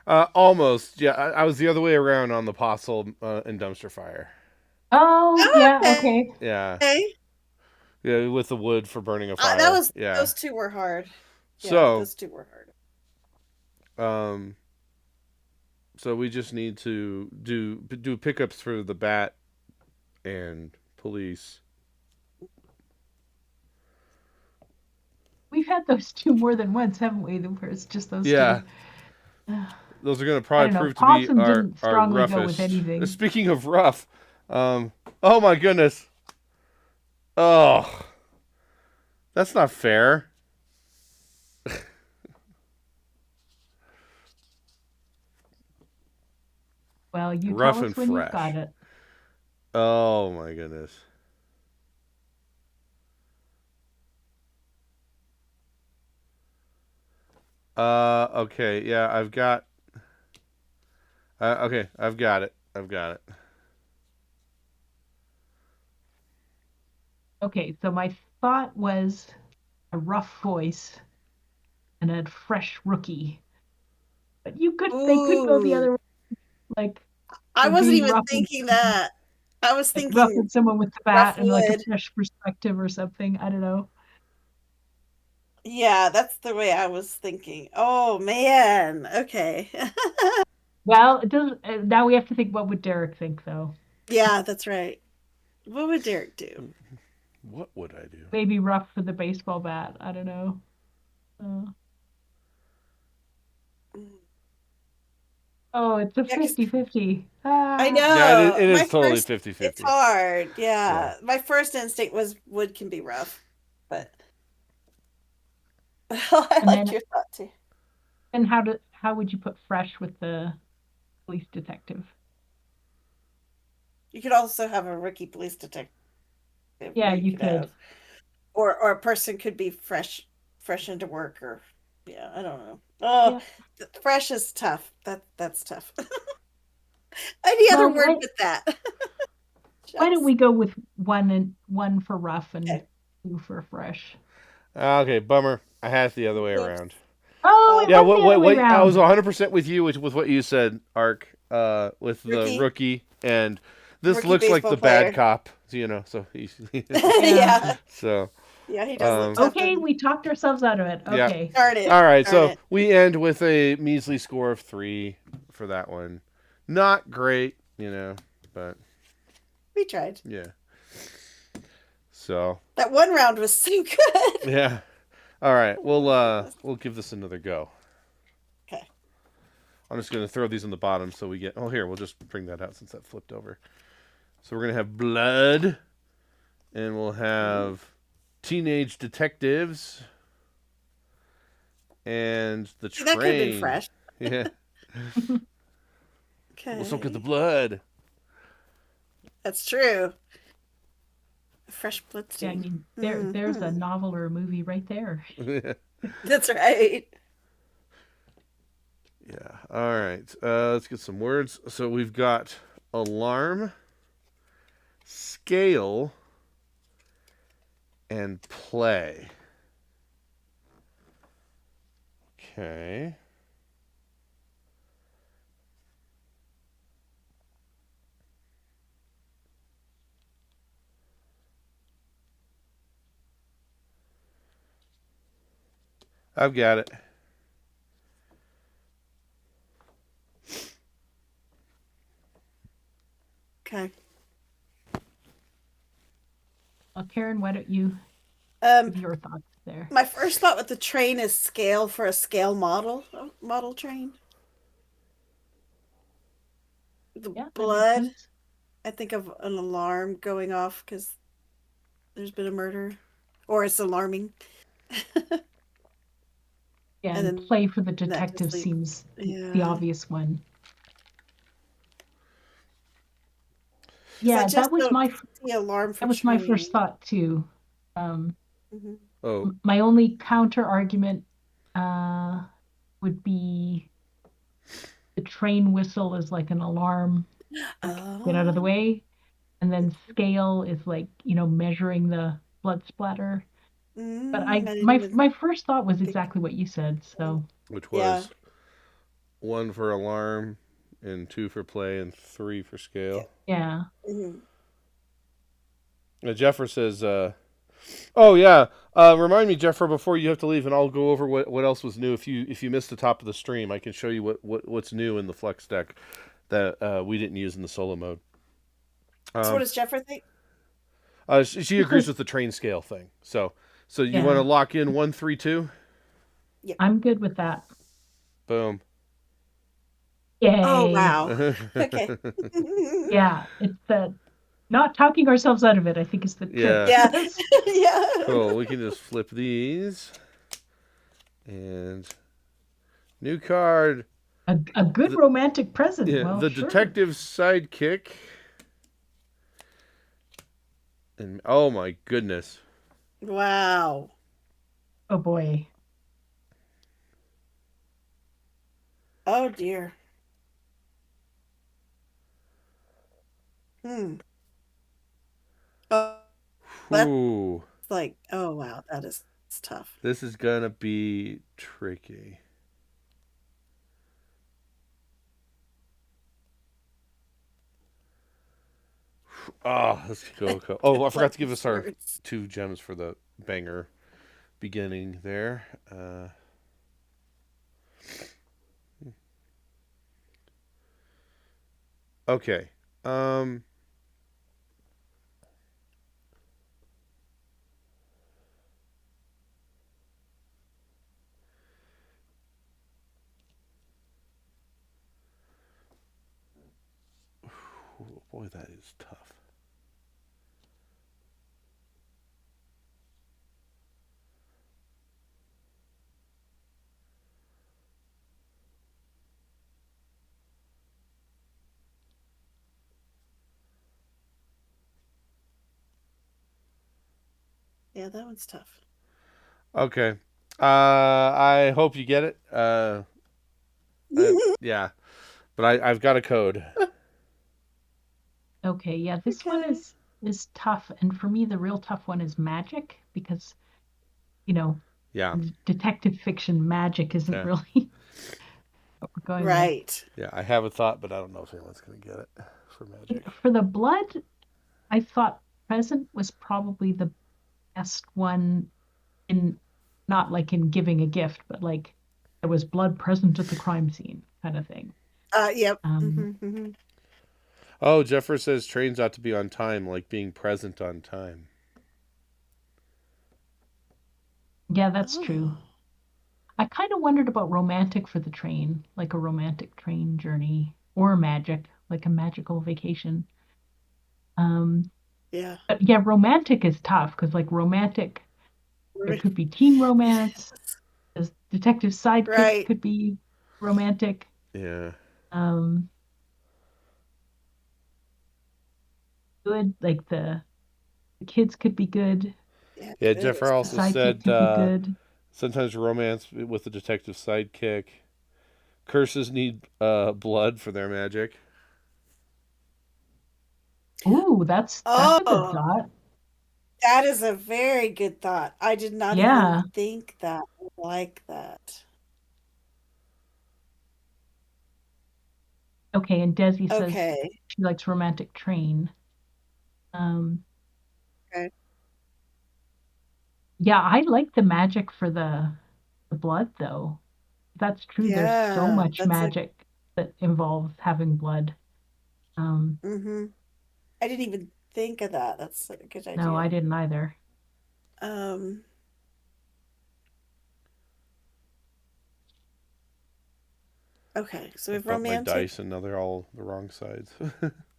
Almost. Yeah, I was the other way around on the Postle and dumpster fire. Oh, Oh, yeah, okay. okay. Yeah. Okay. Yeah, with the wood for burning a That fire. was Yeah. those two were hard. Yeah, So, those two were hard. um, so we just need to do pickups for the bat and police. We've had those two more than once, haven't we? Where it's just those Yeah, two. Uh, those are going to I probably don't know. prove to be Possum didn't our strongly go with roughest. anything. Speaking of rough, oh my goodness. Oh, that's not fair. Well, you Rough tell and us when you've got fresh. it. Oh my goodness. Okay, yeah, I've got. Okay, I've got it. I've got it. Okay, so my thought was a rough voice and a fresh rookie. But they could go the Ooh. other way, like I wasn't being even thinking that. I was rough thinking with someone with the rough bat and like a wood. fresh perspective or something. I don't know. Yeah, that's the way I was thinking. Oh man. Okay. Well, it doesn't. Now we have to think. What would Derek think, though? Yeah, that's right. What would Derek do? What would I do? Maybe rough for the baseball bat. I don't know. Uh, oh, it's a Yeah, 'cause 50-50. I Ah. Yeah, know. it is My totally first, it's 50-50. hard. Yeah. Yeah. My first instinct was wood can be rough, but I And liked then your thought too. and how would you put fresh with the police detective? You could also have a rookie police detective Yeah, where you you could could. have, or a person could be fresh into work, or yeah, I don't know. Oh, Yeah. fresh is tough. That's tough. Any other Well, word but that? why don't Shucks. we go with one for rough and Okay. two for fresh? Okay, bummer. I had it the other way Oops. around. Oh, it Oh, Yeah, was the other way I was around. 100% with you with what you said, Ark, with the rookie rookie, and this rookie looks like baseball the bad player. cop, so he's Yeah. Yeah, so yeah, he does look um tough. Okay, we talked ourselves out of it. yeah. Okay. Darn it. All right, Darn so it. we end with a measly score of 3 for that one. Not great, but We tried. yeah. So, That one round was so good. yeah. All right, Oh my goodness. we'll give this another go. Okay. I'm just going to throw these on the bottom so we get. Oh, here, we'll just bring that out since that flipped over. So we're going to have blood, and we'll have teenage detectives, and the See, that could have been train. fresh. Yeah. Let's don't get the Okay. blood. That's true. Fresh blood Yeah, I stain. mean, there's a Hmm. novel or a movie right there. That's right. Yeah. All right. Let's get some words. So we've got alarm, scale, and play. Okay. I've got it. Okay. Well, Karen, why don't you Um, give your thoughts there? my first thought with the train is scale for a scale model train. The Yeah, that makes blood, sense. I think of an alarm going off because there's been a murder, or it's alarming, Yeah, and and then play for the that just detective leaves. seems the Yeah, obvious one. because I Yeah, just don't see alarm for that was my first train. thought too. Um, Hmm. Oh, my only counter argument uh, would be the train whistle is like an alarm, like get out of the Oh, way, and then scale is like measuring the blood splatter. But I didn't even my first thought was think. exactly what you said. So which Yeah, was one for alarm, and two for play, and three for yeah. scale. yeah, Hmm. Jeffer says, "Oh yeah, remind me, Jeffer, before you have to leave, and I'll go over what else was new. If you missed the top of the stream, I can show you what's new in the Flex deck that we didn't use in the solo mode." So what Um, does Jeffrey think? she he agrees says, with the train scale thing. So you want to yeah, lock in 132? Yeah. I'm good with that. Boom. Oh Yay. wow. Okay. Yeah, it's not talking ourselves out of it, I think is the trick Yeah. to Yeah. this. Yeah. Cool. We can just flip these and new card. A good The, romantic present. yeah, Well, the sure. detective's sidekick. And oh my goodness. Wow. Oh boy. Oh dear. Hmm. Oh, that's Whew. like, oh wow, that is it's tough. This is gonna be tricky. Oh, let's go. Oh, I It's forgot like to give these us our words. 2 gems for the banger beginning there. Okay. Um. Oh, boy, that is tough. Yeah, that one's tough. Okay. I hope you get it. Yeah, but I've got a code. Okay, yeah, this one Okay. is tough, and for me the real tough one is magic because, you know, Yeah. detective fiction magic isn't Yeah. really what we're going with. Right. Yeah. I have a thought, but I don't know if anyone's gonna get it for magic. For the blood, I thought present was probably the best one in not like in giving a gift, but like there was blood present at the crime scene kind of thing. Yep. Um, Hmm. Oh, Jeffer says trains ought to be on time, like being present on time. yeah, that's true. Oh. I kind of wondered about romantic for the train, like a romantic train journey, or magic, like a magical vacation. Um, Yeah. but yeah, romantic is tough because like romantic, there could be teen romance. The detective sidekick Right. could be romantic. Yeah. Um, good. Like the kids could be good. Yeah, Yeah, good Jeffrey is The also best. sidekick said could be good. sometimes romance with the detective sidekick. Curses need blood for their magic. Ooh, that's a good Oh, thought. that is a very good thought. I did not even Yeah. think that. I like that. Okay, and Desi says Okay. she likes romantic train. Um, Okay. yeah, I like the magic for the blood though. That's true. There's so Yeah, much that's a magic that involves having blood. Um, mm-hmm. I didn't even think of that. That's a good no, I idea. didn't either. Um, okay, so we I have bumped my romantic. dice and now they're all the wrong sides.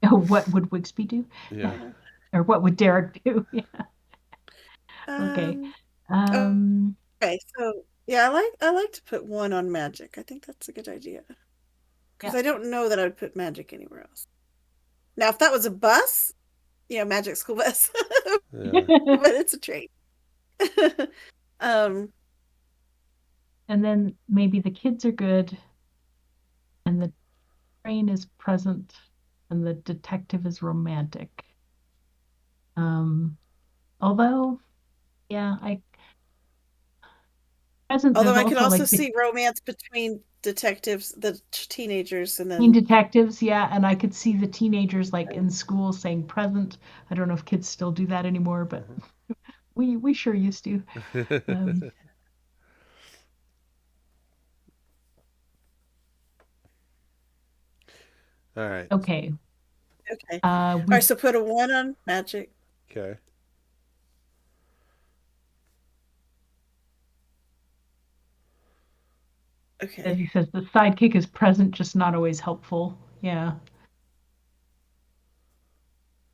What would Wigsby do? Yeah. Uh, Or what would Derek do? Yeah. Okay. um, Um, okay, so yeah, I like to put one on magic. I think that's a good idea because yeah. I don't know that I would put magic anywhere else. Now, if that was a bus, magic school bus, Yeah. but it's a train. um, And then maybe the kids are good and the train is present and the detective is romantic. Um, although, yeah, I present although there's I could also also like the see romance between detectives, the teenagers, and teen then detectives, yeah, and I could see the teenagers like in school saying present. I don't know if kids still do that anymore, but we sure used to. Um, All right. okay. okay. All right, We so put a one on magic. Okay. as Okay. he says, the sidekick is present, just not always helpful. Yeah.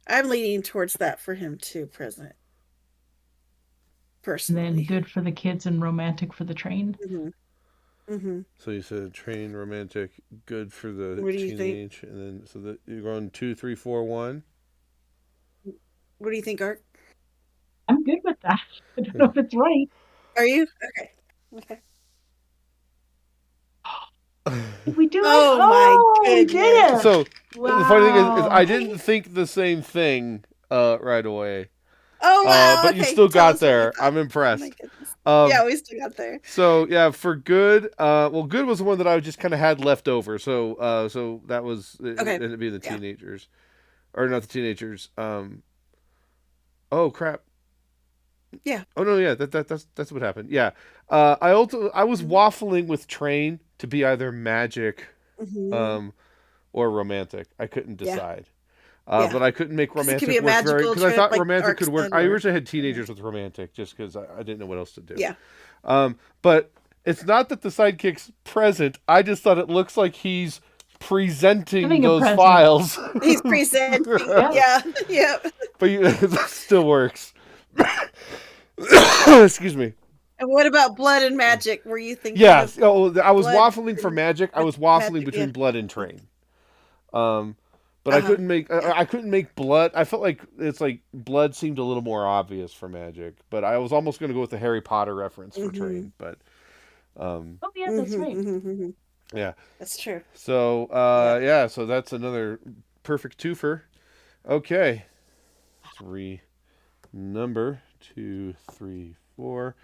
I'm leaning towards that for him too, present, And then personally. good for the kids and romantic for the train. Hmm. Hmm. So you said train romantic, good for the What do you think? teenage, and then so that you're going 2, 3, 4, 1. What do you think, Art? I'm good with that. I don't know if it's right. Are you? Okay. Okay. Did we do it? Oh my Oh, we did goodness. it. So the funny thing is Wow. I didn't think the same thing right away. Oh wow. But you Okay. still Tell got us what you there. thought. I'm Oh my impressed. goodness. Um, Yeah, we still got there. so yeah, for good. Well, good was the one that I just kind of had left over. So that was it Okay. ended up being the Yeah. teenagers, or not the teenagers. Oh crap. Yeah. Oh no, yeah, that's what happened. Yeah, I was waffling with train to be either magic, Mm-hmm. um, or romantic. I couldn't Yeah. decide. Yeah. But I couldn't make Because it could be romantic a work very magical because I trip thought like romantic could work. Arcson I or originally had yeah. teenagers with romantic just because I didn't know what else to do. Yeah. But it's not that the sidekick's present. I just thought it looks like he's presenting Giving a those present. files. He's presenting. Yep. Yeah. Yeah. But that still works. Excuse me. And what about blood and magic? Were you thinking Yeah. of Oh, I was blood waffling for and magic. I was waffling magic? Yeah. between blood and train. Um, but I Uh-huh. couldn't make Yeah. I couldn't make blood. I felt like it's like blood seemed a little more obvious for magic, but I was almost going to go with the Harry Potter reference for Mm-hmm. train. But um, Oh, yeah, that's Mm-hmm. right. Mm-hmm. yeah. That's true. So Yeah. yeah. So that's another perfect twofer. Okay. Let's renumber 2, 3, 4,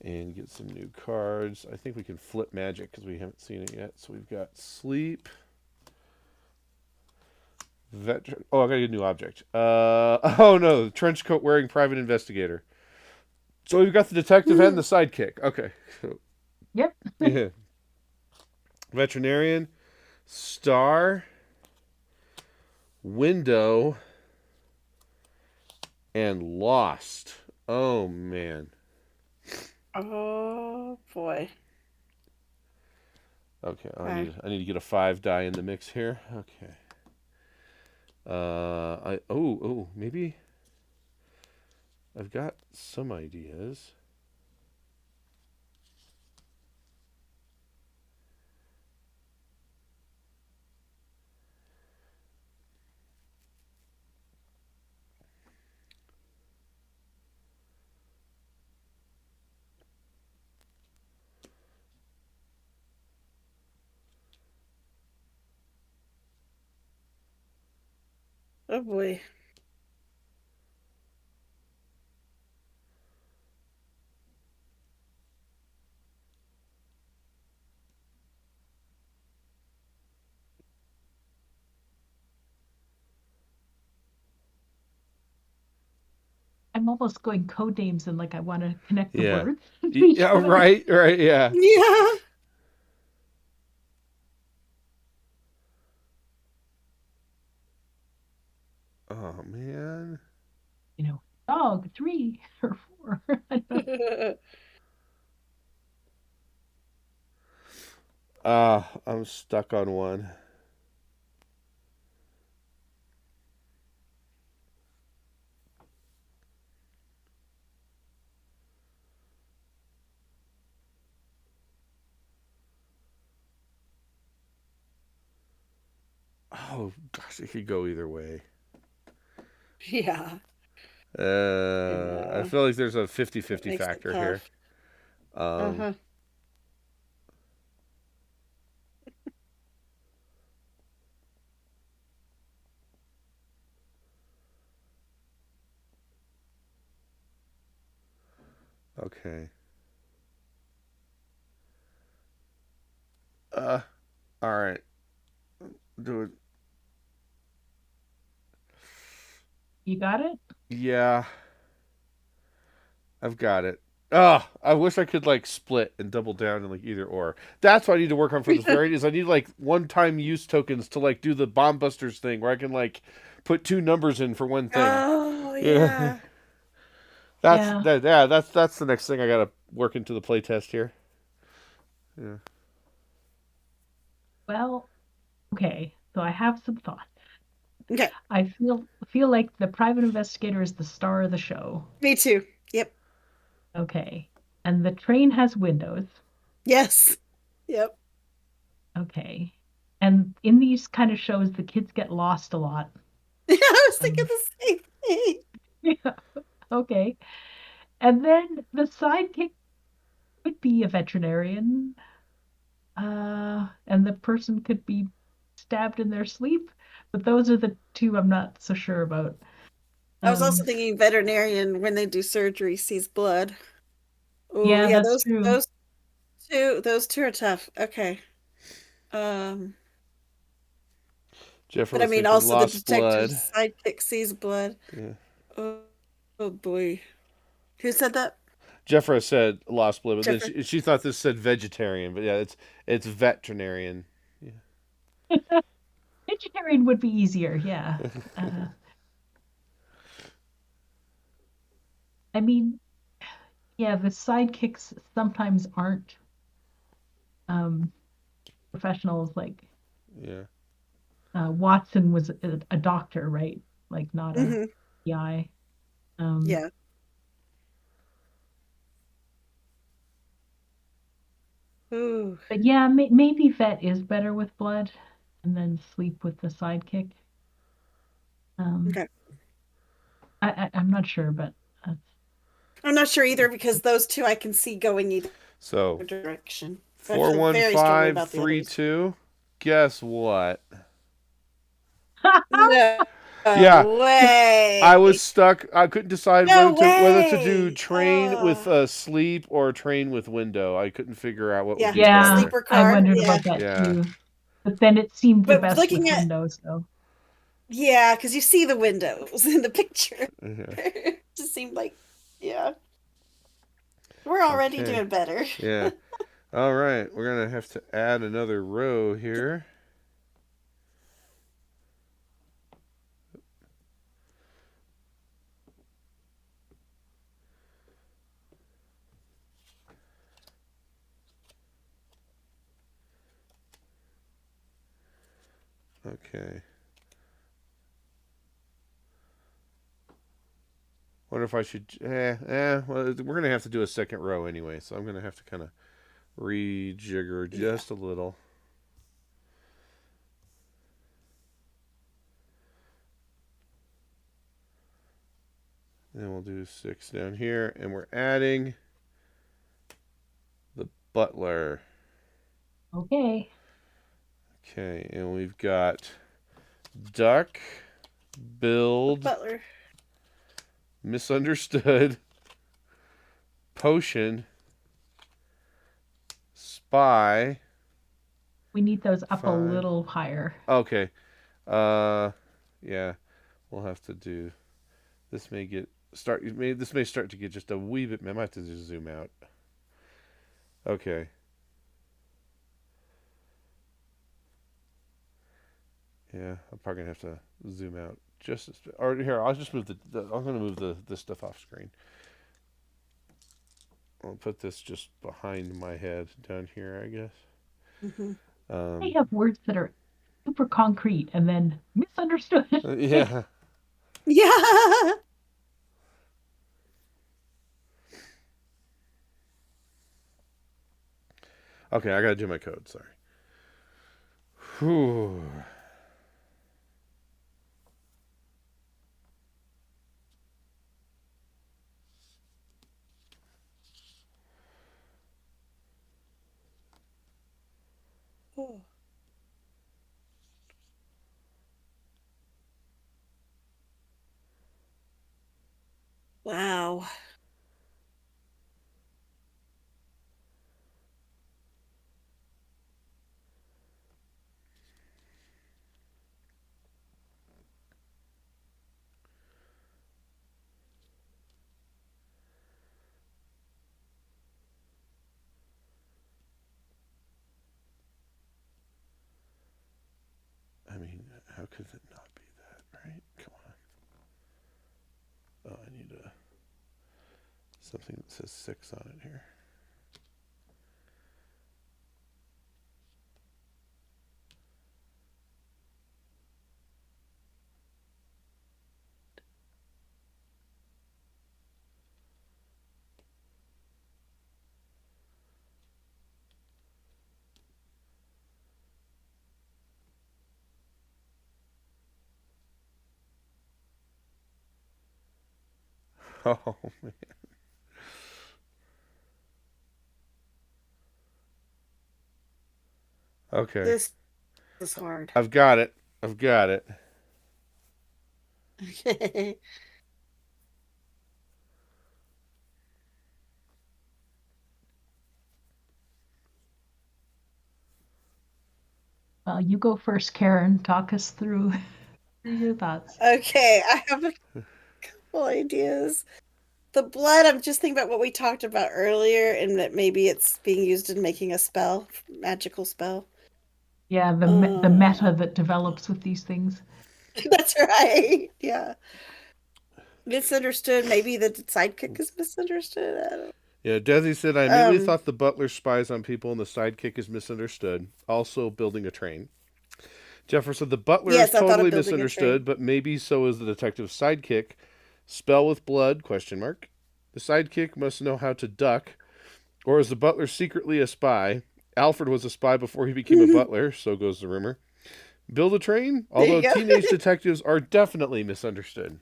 and get some new cards. I think we can flip magic because we haven't seen it yet. So we've got sleep. Veteran. Oh, I gotta get a new object. Oh no, trench coat wearing private investigator. So we've got the detective and the sidekick. Okay. So, Yep. yeah. Veterinarian, star, window, and lost. Oh man. Oh boy. Okay, Okay. I need to get a 5 die in the mix here. Okay. Maybe I've got some ideas. Oh boy. I'm almost going code names and like I want to connect the Yeah. words to each Yeah, other. right, right, yeah. Yeah. Oh man. Dog 3 or 4. I'm stuck on one. Oh gosh, it could go either way. Yeah. I I know. feel like there's a That 50-50 makes it factor here. tough. Um, Uh-huh. okay. Uh, all right. Do it. You got it? Yeah, I've got it. Ah, I wish I could like split and double down in like either or. That's what I need to work on for this variant is I need like one-time use tokens to like do the bomb busters thing where I can like put two numbers in for one thing. Oh, Yeah. yeah. Yeah. That's the next thing I gotta work into the playtest here. Yeah. Well, okay. So I have some thoughts. Okay. I feel like the private investigator is the star of the show. Me too. Yep. Okay. And the train has windows. Yes. Yep. Okay. And in these kind of shows, the kids get lost a lot. I was thinking Um, the same thing. yeah. Okay. And then the sidekick could be a veterinarian. And the person could be stabbed in their sleep. But those are the two I'm not so sure about. I was also Um, thinking veterinarian when they do surgery sees blood. Oh, yeah, yeah, that's those true. those two are tough. Okay. Um, Jeffrey but I was mean thinking also the lost blood. detective's sidekick sees blood. Yeah. Oh, oh boy. Who said that? Jeffra said lost blood, but then Jeffrey. she thought this said vegetarian, but yeah, it's veterinarian. Yeah. Vegetarian would be easier, yeah. Uh, I mean, yeah, the sidekicks sometimes aren't um, professionals. Like Yeah. Watson was a doctor, right? Like not a Hmm. PI. Um, Yeah. Ooh. but yeah, maybe vet is better with blood, and then sleep with the sidekick. Um, Okay. I'm not sure, but that's, I'm not sure either because those two I can see going either So direction. But I four feel one very strongly five about the three others. two. Guess what? No Yeah, I was way. stuck. I couldn't decide No whether to do way. train with Oh. sleep or train with window. I couldn't figure out what would Yeah. be yeah, better. Sleeper I car. wondered Yeah. about that Yeah. too. But then it seemed the But best with looking at Windows, so yeah, because you see the windows in the picture. Yeah. Just seemed like yeah. We're already Okay. doing better. Yeah. All right. We're gonna have to add another row here. Okay. Wonder if I should. Well, we're gonna have to do a second row anyway, so I'm gonna have to kind of rejigger Yeah. just a little. Then we'll do 6 down here, and we're adding the butler. okay. Okay, and we've got duck, Build. Butler. Misunderstood. Potion. Spy. We need those up a Find. little higher. Okay. Uh, yeah. We'll have to do. This may get start. This may start to get just a wee bit. I might have to just zoom out. Okay. Yeah, I'm probably gonna have to zoom out just. Or here, I'll just move I'm gonna move the stuff off screen. I'll put this just behind my head down here, I guess. Hmm. They Um, have words that are super concrete and then misunderstood. yeah. Yeah. Okay, I gotta do my code. Sorry. Whew. Oh, wow. I mean, how could it not be that, right? Come on. Oh, I need something that says 6 on it here. Oh man. Okay. This is hard. I've got it. I've got it. Okay. Well, you go first, Karen. Talk us through your thoughts. Okay, I have a couple ideas. The blood, I'm just thinking about what we talked about earlier, and that maybe it's being used in making a spell, magical spell. Yeah, the Uh, meta that develops with these things. that's right. Yeah. Misunderstood. Maybe the sidekick is misunderstood. I don't. Yeah, Desi said, I immediately Um. thought the butler spies on people and the sidekick is misunderstood. Also building a train. Jeffer said the butler is Yes, I thought of totally building a train. misunderstood, but maybe so is the detective's sidekick. Spell with blood, question mark. The sidekick must know how to duck. Or is the butler secretly a spy? Alfred was a spy before he became a There butler, so goes the rumor. Build a train? you Although go. teenage detectives are definitely misunderstood.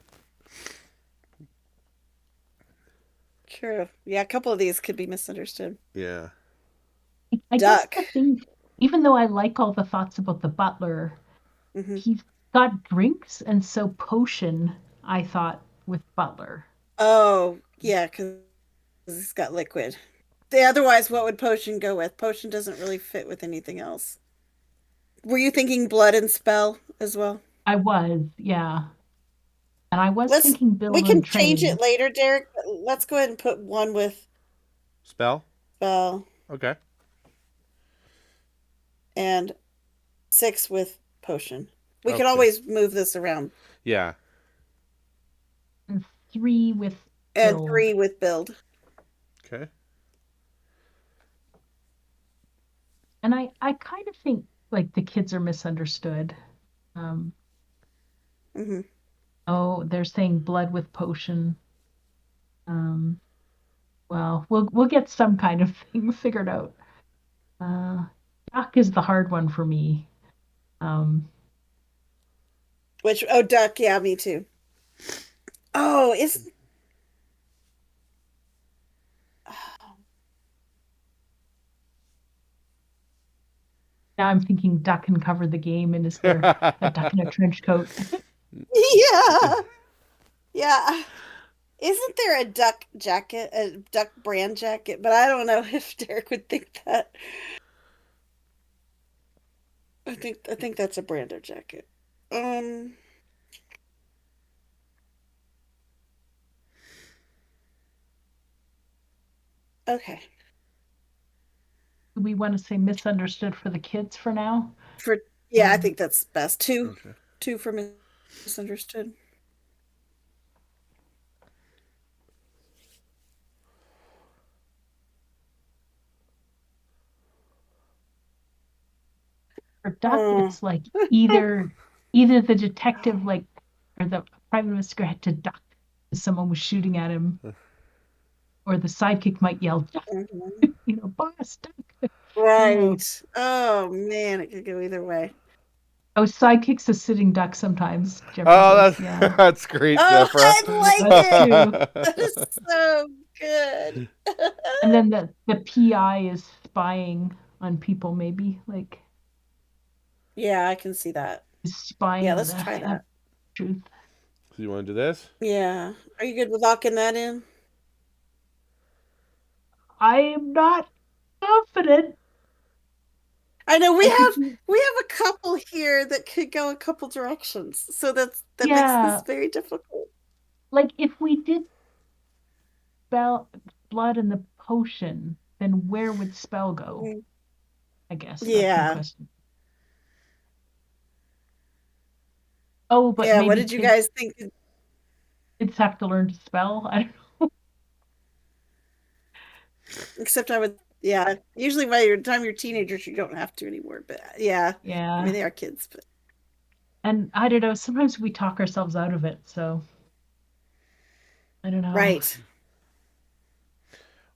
True. Yeah, a couple of these could be misunderstood. Yeah. I guess Duck. the thing, even though I like all the thoughts about the butler, Hmm. he's got drinks, and so potion, I thought, with butler. Oh, yeah, because it's got liquid. Otherwise, what would potion go with? Potion doesn't really fit with anything else. Were you thinking blood and spell as well? I was, yeah. And I was Let's thinking we build can and change it train. later, Derek. But let's go ahead and put one with Spell? spell Okay. and six with potion. We can Okay. always move this around. Yeah. And 3 with And build. three with build. Okay. And I kind of think like the kids are misunderstood. Um, Hmm. oh, they're saying blood with potion. Um, well, we'll get some kind of thing figured out. Uh, Duck is the hard one for me. Um, Which duck, yeah, me too. Oh, isn't Now I'm thinking duck can cover the game, and is there a duck in a trench coat? Yeah. Yeah. Isn't there a duck jacket, a duck brand jacket? But I don't know if Derek would think that. I think that's a Brando jacket. Um, okay. Do we want to say misunderstood for the kids for now? For yeah, I Um, think that's best. Two, Okay. two for misunderstood. for Duck, Oh, it's like either the detective like or the private investigator had to duck if someone was shooting at him, or the sidekick might yell, "Duck," mhm. boss, duck. You know, Right. Oh man, it could go either way. oh, sidekick's a sitting duck sometimes. Jeffrey Oh, says, that's yeah, that's great, Oh, Jeffra. I like that's it. true. That is so good. And then the PI is spying on people, maybe like Yeah, I can see that. is Yeah, spying let's the try that. truth. So you want to do this? Yeah. Are you good with locking that in? I am not confident. I know we I could, have we have a couple here that could go a couple directions. So that makes this yeah, very difficult. like if we did spell blood in the potion, then where would spell go? Mm. I guess that's my Yeah. question. Oh, but Yeah, what maybe did you guys think? kids have to learn to spell. I don't know. Except I would, yeah. Usually by the time you're teenagers, you don't have to anymore. But yeah, I mean Yeah, they are kids, but and I don't know. Sometimes we talk ourselves out of it, so I don't know. right.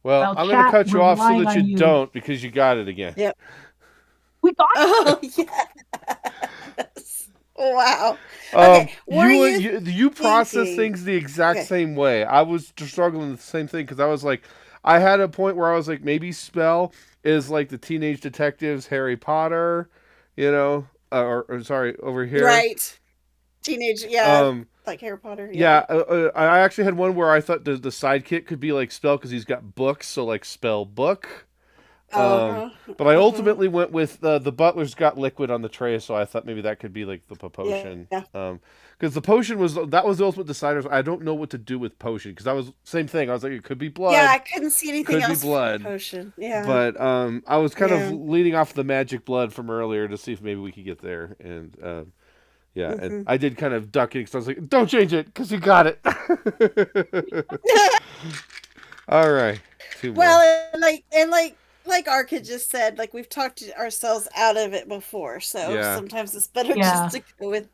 Well, Well, I'm going to chat, cut we're you off so relying that you on you. don't because you got it again. Yep. We got Oh it. yes. Wow. Okay, what are you You process thinking? things the exact Okay. same way. I was struggling with the same thing because I was like, I had a point where I was like, maybe spell is like the teenage detectives Harry Potter, or sorry, over here. Right. Teenage, yeah, Um, like Harry Potter, yeah. yeah, I actually had one where I thought the sidekick could be like spell because he's got books, so like spell book. Um, Uh-huh. but I Uh-huh. ultimately went with the butler's got liquid on the tray, so I thought maybe that could be like the potion. Yeah. Because the potion was that was the ultimate decider. I don't know what to do with potion because I was same thing. I was like, it could be Yeah, blood, I couldn't see anything could be else for blood, potion. Yeah. but I was kind of Yeah. leading off the magic blood from earlier to see if maybe we could get there, and yeah, and Hmm. I did kind of duck it because I was like, don't change it because you got it. All right, two more. Well, and like Ark had just said, like we've talked ourselves out of it before, so Yeah. sometimes it's better just Yeah. to go with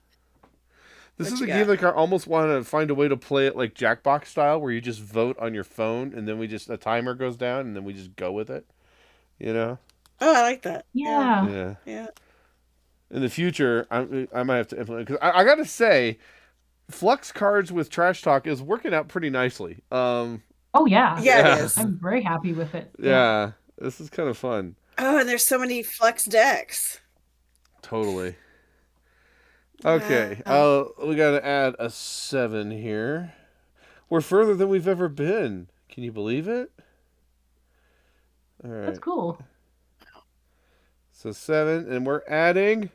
This what is you a game got. like I almost want to find a way to play it like Jackbox style, where you just vote on your phone and then we just a timer goes down and then we just go with it. You know? Oh, I like that. Yeah. Yeah. Yeah. Yeah. In the future, I might have to implement because I gotta say, Flux cards with Trash Talk is working out pretty nicely. Oh yeah. Yeah, it Yeah, is. I'm very happy with it. Yeah. yeah, this is kind of fun. Oh, and there's so many flex decks. Totally. Okay, Wow. we gotta add a 7 here. We're further than we've ever been. Can you believe it? All That's right. cool. So 7, and we're adding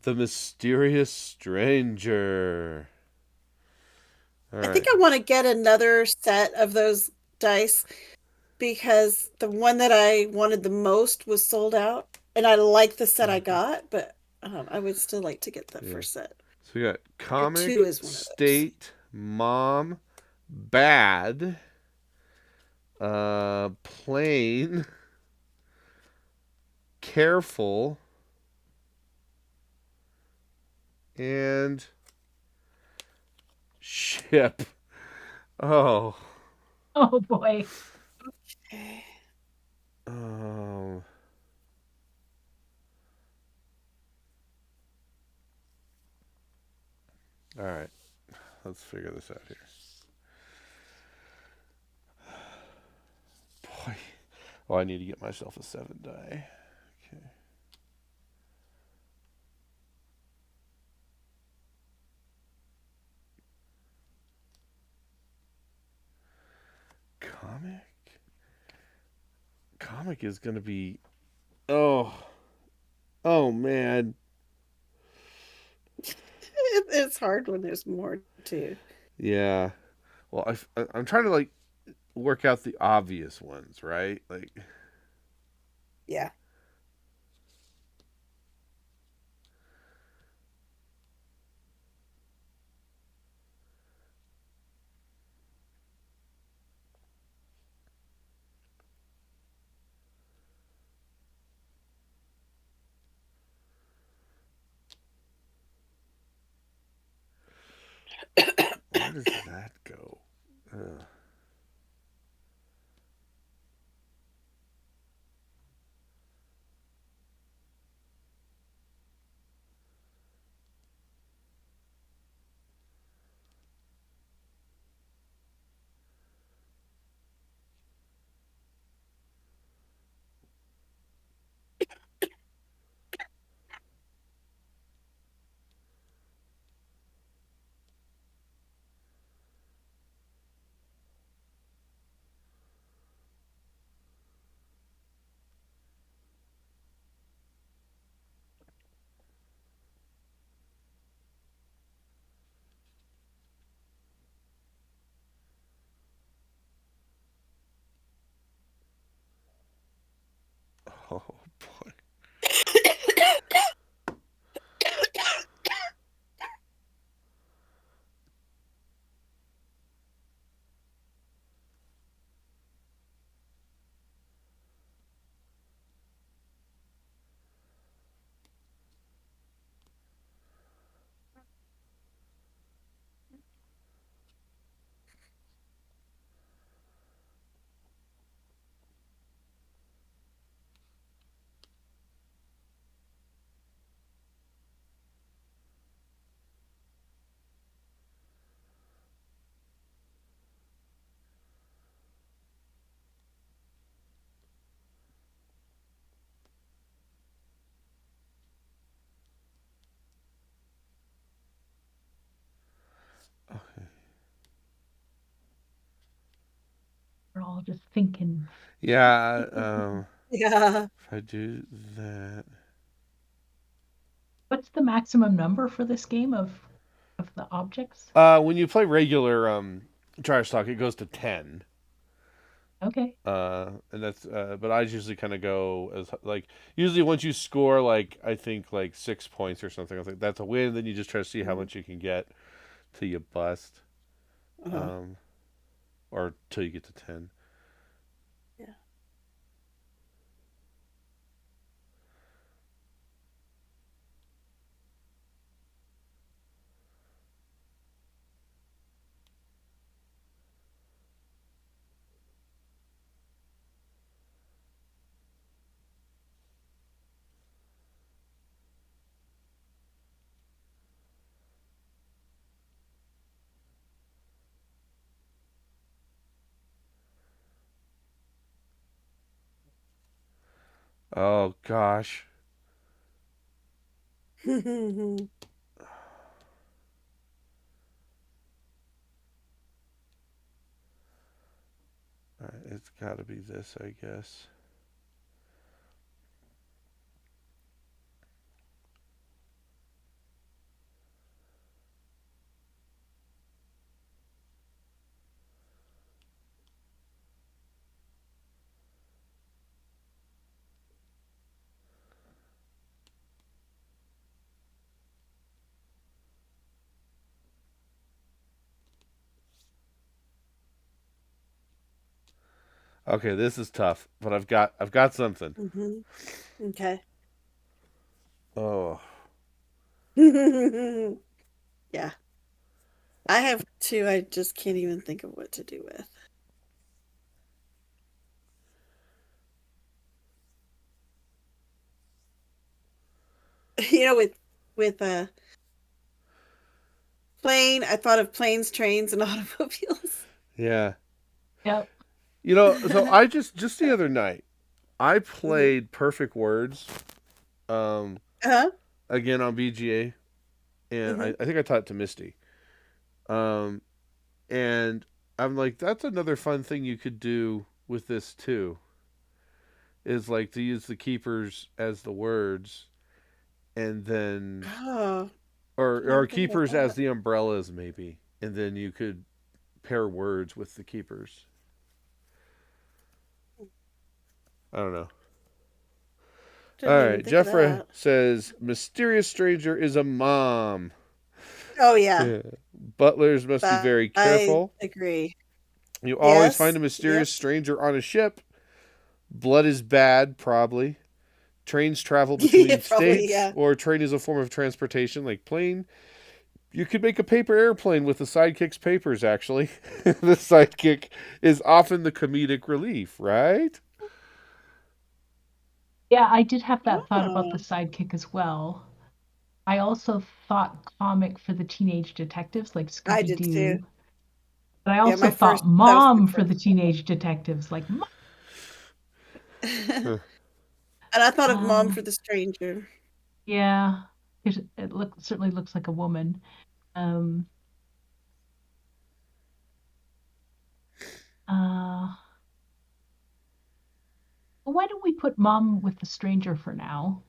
the mysterious stranger. All I think right. I want to get another set of those dice because the one that I wanted the most was sold out, and I like the set I got, but I would still like to get that Yeah. first set. So we got Or two comic, is one of those. state, mom, bad, plain, careful, and ship. Oh. Oh boy. Okay. Oh. All right. Let's figure this out here. Boy. Oh, I need to get myself a 7 die. Okay. Comic is gonna be. Oh, oh man. It's hard when there's more too. Yeah. Well, I'm trying to like work out the obvious ones, right? Like, Yeah. where does that go? Uh, oh boy. Okay. We're all just thinking. Yeah. Yeah. If I do that, What's the maximum number for this game of the objects? when you play regular trash talk, it goes to 10. Okay. And that's but I usually kind of go as like usually once you score like I think like 6 points or something, I think that's a win. Then you just try to see how Mhm. much you can get till you bust, Uh-huh. um, or till you get to 10. Yeah. Oh gosh. All right, it's got to be this, I guess. Okay, this is tough, but I've got something. Hmm. Okay. Oh, Yeah. I have two. I just can't even think of what to do with. With plane, I thought of planes, trains, and automobiles. yeah. Yep. So I just the other night I Hmm. played Perfect Words um Uh-huh. again on BGA, and I, Hmm. I think I taught it to Misty. Um, and I'm like, that's another fun thing you could do with this too. Is like to use the keepers as the words, and then Oh, or never think about keepers as that. the umbrellas maybe, and then you could pair words with the keepers. I don't know. All Didn't even right, think of Jeffrey that. says mysterious stranger is a mom. Oh yeah, Yeah. Butlers must be very I careful. agree. You always find Yes. a mysterious Yep. stranger on a ship. Blood is bad, probably. Trains travel Yeah, between probably. states, Yeah. or train is a form of transportation like plane. You could make a paper airplane with the sidekick's papers, actually. The sidekick is often the comedic relief, right? Yeah, I did have that thought about the Oh, sidekick as well. I also thought comic for the teenage detectives like I Scooby did too. Doo. But I Yeah, also my thought first. That was my mom for first the teenage detectives like mom. thought. Huh. And I thought of Mom Uh, for the Stranger. yeah, certainly looks like a woman. Um, uh, why don't we put mom with the stranger for now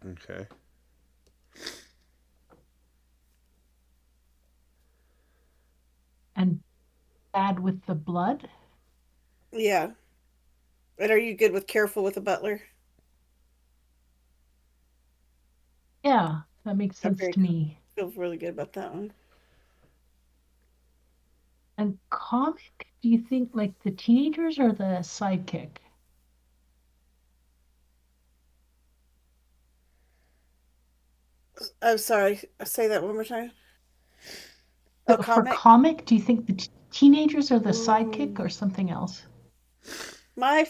Okay. and dad with the blood? Yeah. And are you good with Careful with a Butler? Yeah, that makes I'm sense very to me. feel really good about that one. And comic, do you think like the teenagers or the sidekick? I'm sorry. Say that one more time. Oh, So for comic. comic, do you think the teenagers are the sidekick Ooh. or something else? My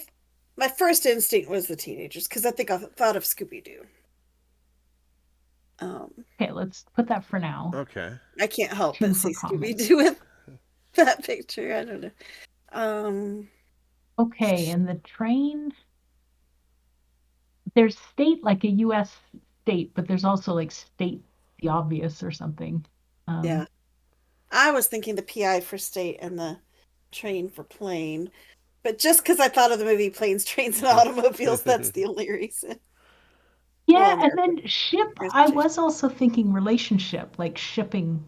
my first instinct was the teenagers because I think I thought of Scooby Doo. Um, Okay, let's put that for now. Okay. I can't help Two but for see Scooby comic. Doo with that picture. I don't know. Um, Okay, and the train, there's state like a US state, but there's also like state the obvious or something. yeah. Um, I was thinking the PI for state and the train for plane. But just because I thought of the movie Planes, Trains, and Automobiles, that's the only reason. Well, yeah, and American then ship, I Transportation. was also thinking relationship, like shipping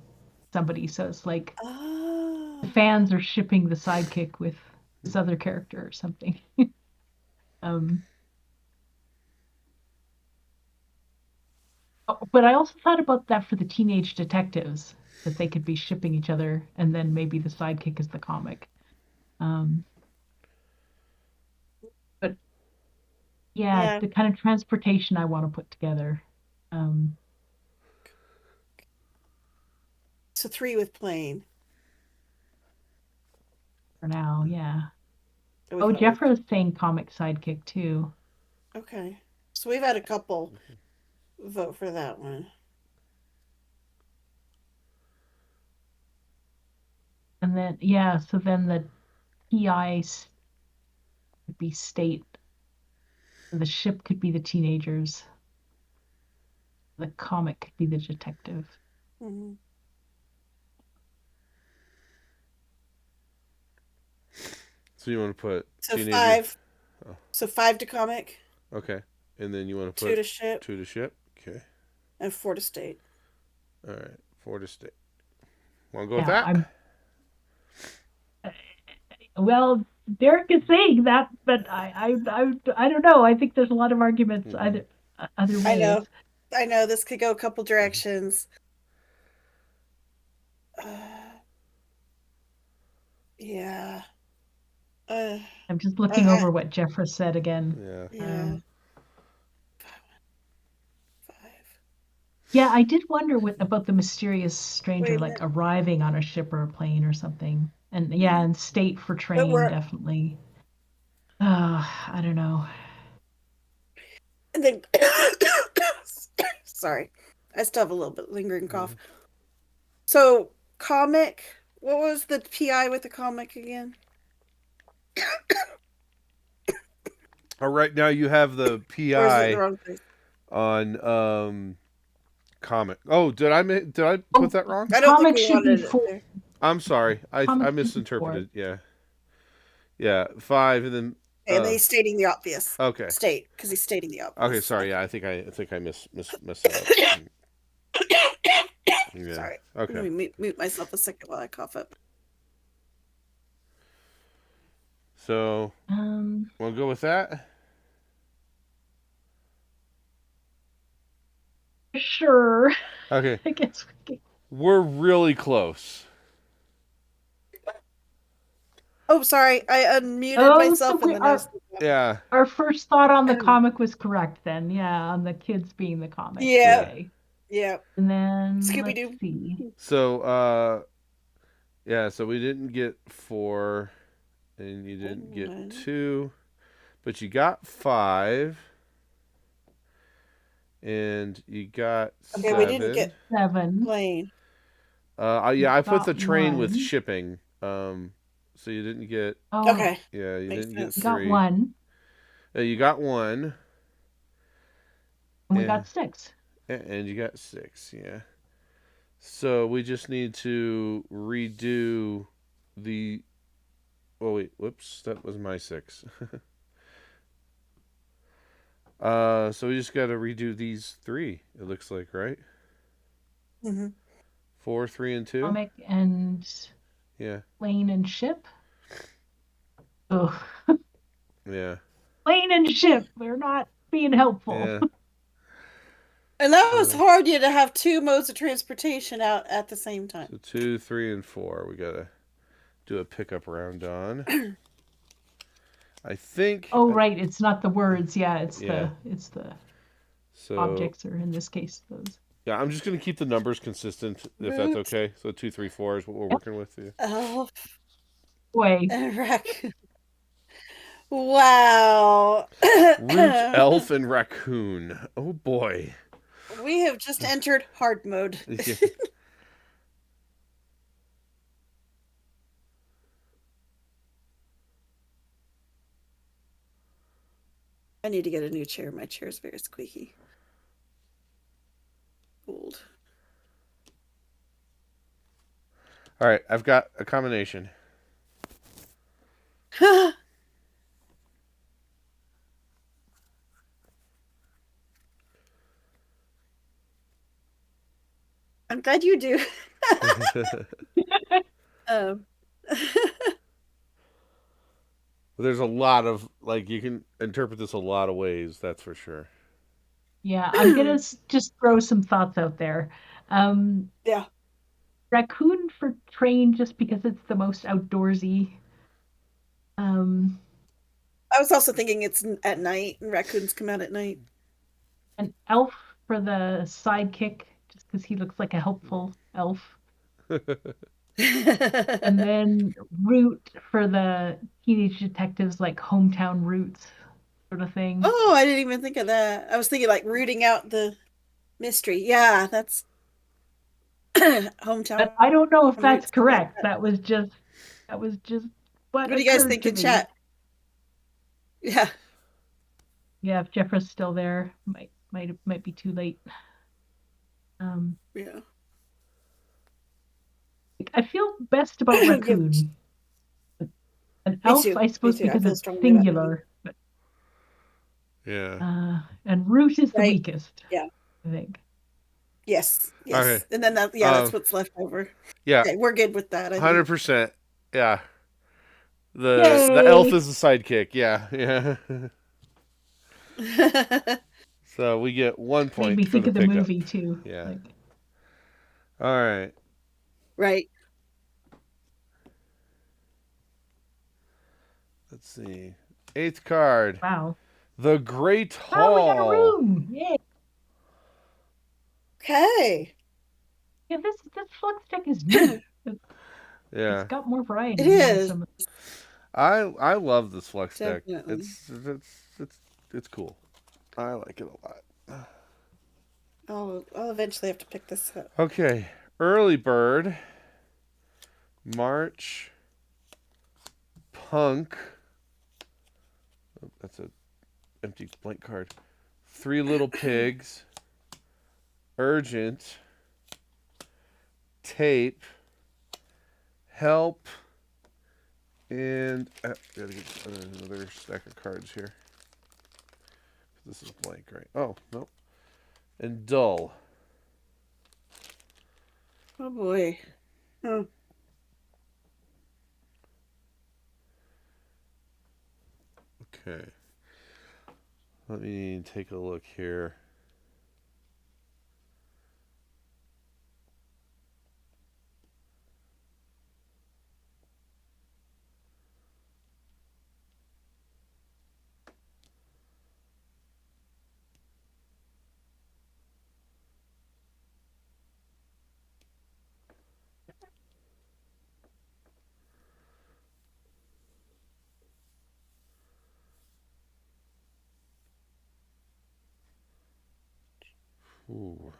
somebody. So it's like the Oh, fans are shipping the sidekick with this other character or something. Um, but I also thought about that for the teenage detectives, that they could be shipping each other, and then maybe the sidekick is the comic. Um, but yeah, yeah. the kind of transportation I want to put together. Um, So three with plane. for now, yeah. So we Oh, thought we. Jeffra is saying comic sidekick too. Okay. So we've had a couple vote for that one. And then, yeah, so then the PI could be state, the ship could be the teenagers, the comic could be the detective. Mhm. So you want to put So teenager? five. Oh, So five to comic, okay. And then you want to two put to ship, two to ship. Okay. and four to state. All right. Four to state. Want to go with Yeah, that? I'm well, Derek is saying that, but I don't know. I think there's a lot of arguments Mm-hmm. other I ways. know. I know this could go a couple directions. Uh, yeah. Uh, I'm just looking I, over what Jeffra said again. Yeah. yeah. Um, Five. yeah, I did wonder about the mysterious stranger Wait a like minute. arriving on a ship or a plane or something. And yeah, Mhm. and state for But train we're definitely. I don't know. and then sorry. I still have a little bit lingering cough. Mm-hmm. So comic. What was the PI with the comic again? Oh, right now you have the Or is it in the PI wrong place? on comic. Oh, did I put Oh, that wrong? I don't think comic we should be wanted it four. there. I'm sorry. I Comic before. misinterpreted. Yeah. Yeah. 5 and then And then he's stating the obvious. okay. State, because he's stating the Okay, obvious. sorry. Yeah, I think I messed that up. Yeah. Sorry. Let Okay. me mute myself a second while I cough up. So, we'll go with that. Sure. Okay. I guess we can. We're really close. Oh, sorry. I unmuted Oh, so myself and then I was. Yeah. our first thought on the comic was correct then. Yeah, on the kids being the comic. Yeah. Okay. Yeah. And then Scooby let's Doo. see. So, yeah, so we didn't get 4 and you didn't get 2, but you got 5 and you got Okay, 7. we didn't get 7. plane. Yeah, I put Got the train with 1. shipping. So you didn't get. Oh, Okay. Yeah, you Makes didn't get sense. we got 3. 1. You got 1. And we Yeah. got 6. And you got 6. Yeah. So we just need to redo the. Oh wait, whoops, that was my 6. So we just got to redo these 3. It looks like, right? Mm-hmm. 4, 3, and 2. Comic and Yeah. plane and ship. Oh, Yeah. plane and ship. They're not being helpful. Yeah. And that was hard, to have 2 modes of transportation out at the same time. So 2, 3, and 4. We gotta do a pickup round on. I think. Oh, right. It's not the words. Yeah, it's Yeah. the So objects, or in this case, those. yeah, I'm just gonna keep the numbers consistent if that's Root. okay. So 2, 3, 4 is what we're working with. Yeah. Elf Boy, and raccoon. Wow. Root, elf, and raccoon. Oh boy. We have just entered hard mode. Yeah. I need to get a new chair. My chair is very squeaky. Old. All right, I've got a combination. I'm glad you do. um, There's a lot of you can interpret this a lot of ways. That's for sure. yeah, I'm gonna just throw some thoughts out there. Yeah. Raccoon for train, just because it's the most outdoorsy. I was also thinking it's at night and raccoons come out at night. An elf for the sidekick, just because he looks like a helpful elf. And then Root for the teenage detectives, like hometown roots sort of thing. Oh, I didn't even think of that. I was thinking rooting out the mystery. Yeah, that's hometown. But I don't know if that's roots. correct. That was just what do you guys occurred think to in me. chat? Yeah. Yeah, if Jeffra's still there, might be too late. Yeah. I feel best about raccoon. An elf, too. I suppose, Me too. I because feel it's strongly about singular. But Yeah. and Root is the Right. weakest. Yeah. I think. Yes. Yes. Okay. And then that's what's left over. Yeah. Okay, we're good with that. 100%. Yeah. The Yay! elf is the sidekick. Yeah. Yeah. So we get 1 point. Made me for think the of the pickup. movie too. Yeah. All right. Right. Let's see. 8th card. Wow. The Great Oh, Hall. we got a room! Yay! Okay. Yeah, this Flux deck is new. Yeah. It's got more variety. It than is. some- I love this Flux deck. Definitely. It's cool. I like it a lot. I'll eventually have to pick this up. Okay. Early Bird. March. Punk. Oh, that's a empty blank card. 3 Little Pigs. Urgent. Tape. help, and gotta get another stack of cards here. This is blank, right? Oh, no. And dull. Oh boy. Oh. Okay. Let me take a look here. Ooh.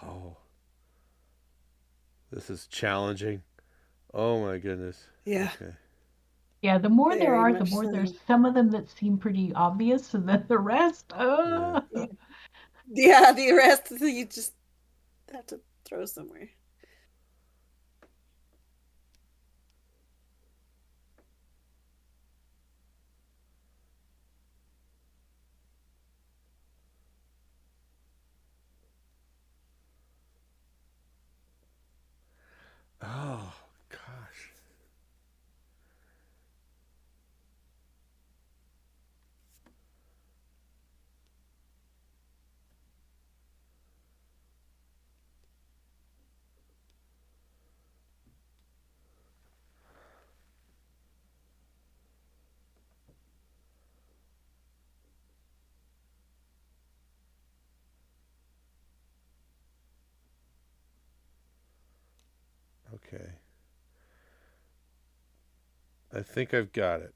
Oh, this is challenging. Oh my goodness. Yeah. Okay. Yeah, the more there Very are, the much more there's so. some of them that seem pretty obvious, and then the rest, Yeah. Yeah, the rest you just have to throw somewhere. Oh gosh. Okay. I think I've got it.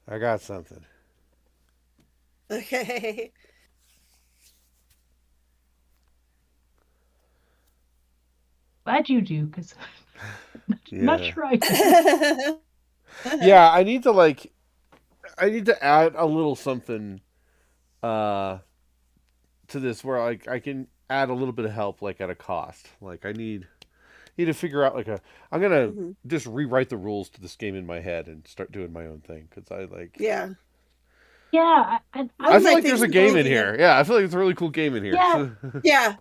I got something. Okay. glad you do, because not Yeah. sure I do. Yeah, I need to add a little something uh to this where I can add a little bit of help like at a cost. Like I need to figure out I'm gonna Mhm. just rewrite the rules to this game in my head and start doing my own thing because Yeah. Yeah, and One I of feel my like there's things a with game in making here. it, Yeah, I feel like it's a really cool game in here. yeah, yeah,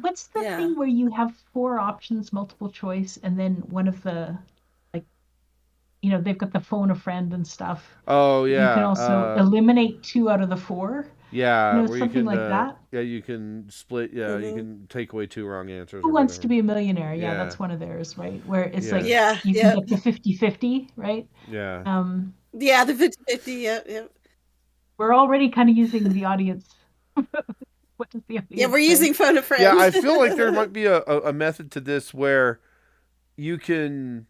what's the yeah. thing where you have four options, multiple choice, and then one of the, like, they've got the phone a friend and stuff. Oh You can yeah, also eliminate two out of the four. yeah, where you Something can like that. you can split. Yeah, you Hmm. can take away two wrong answers Who or wants to whatever. be a millionaire? Yeah, Yeah, that's one of theirs, right? Where it's like yeah, Yeah, you can yep. get the 50-50, right? yeah. Um, Yeah, the 50/50, yep, yep. we're already kind of using the audience. What does the Yeah, we're audience say? using phone a Yeah, friend. I feel like there might be a method to this where you can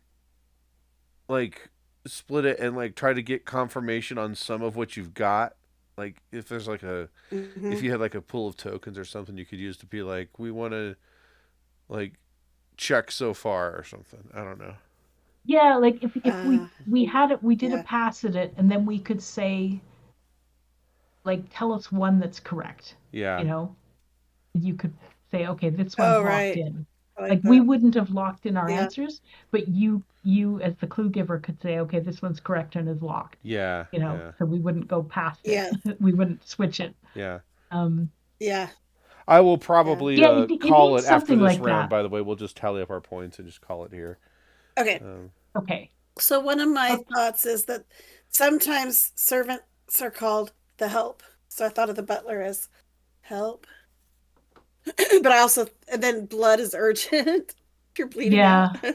like split it and like try to get confirmation on some of what you've got. Like if there's if Hmm. you had like a pool of tokens or something you could use to be like we want to like check so far or something. I don't know. Yeah, like if Uh, we had it, we did a yeah. pass at it, and then we could say, like, tell us one that's correct. You Yeah. know, you could say, okay, this one's Oh, locked right. in. I like Like we that. wouldn't have locked in our Yeah. answers, but you as the clue giver could say, okay, this one's correct and is locked. Yeah. Yeah. So we wouldn't go past it. Yeah. We wouldn't switch it. Yeah. Um, Yeah. I will Yeah. probably yeah, it call needs it after something this like round. that. By the way, we'll just tally up our points and just call it here. Okay. Um, Okay. So one of my Okay. thoughts is that sometimes servants are called the help. So I thought of the butler as help. But I also, and then blood is urgent. If you're bleeding out. Yeah.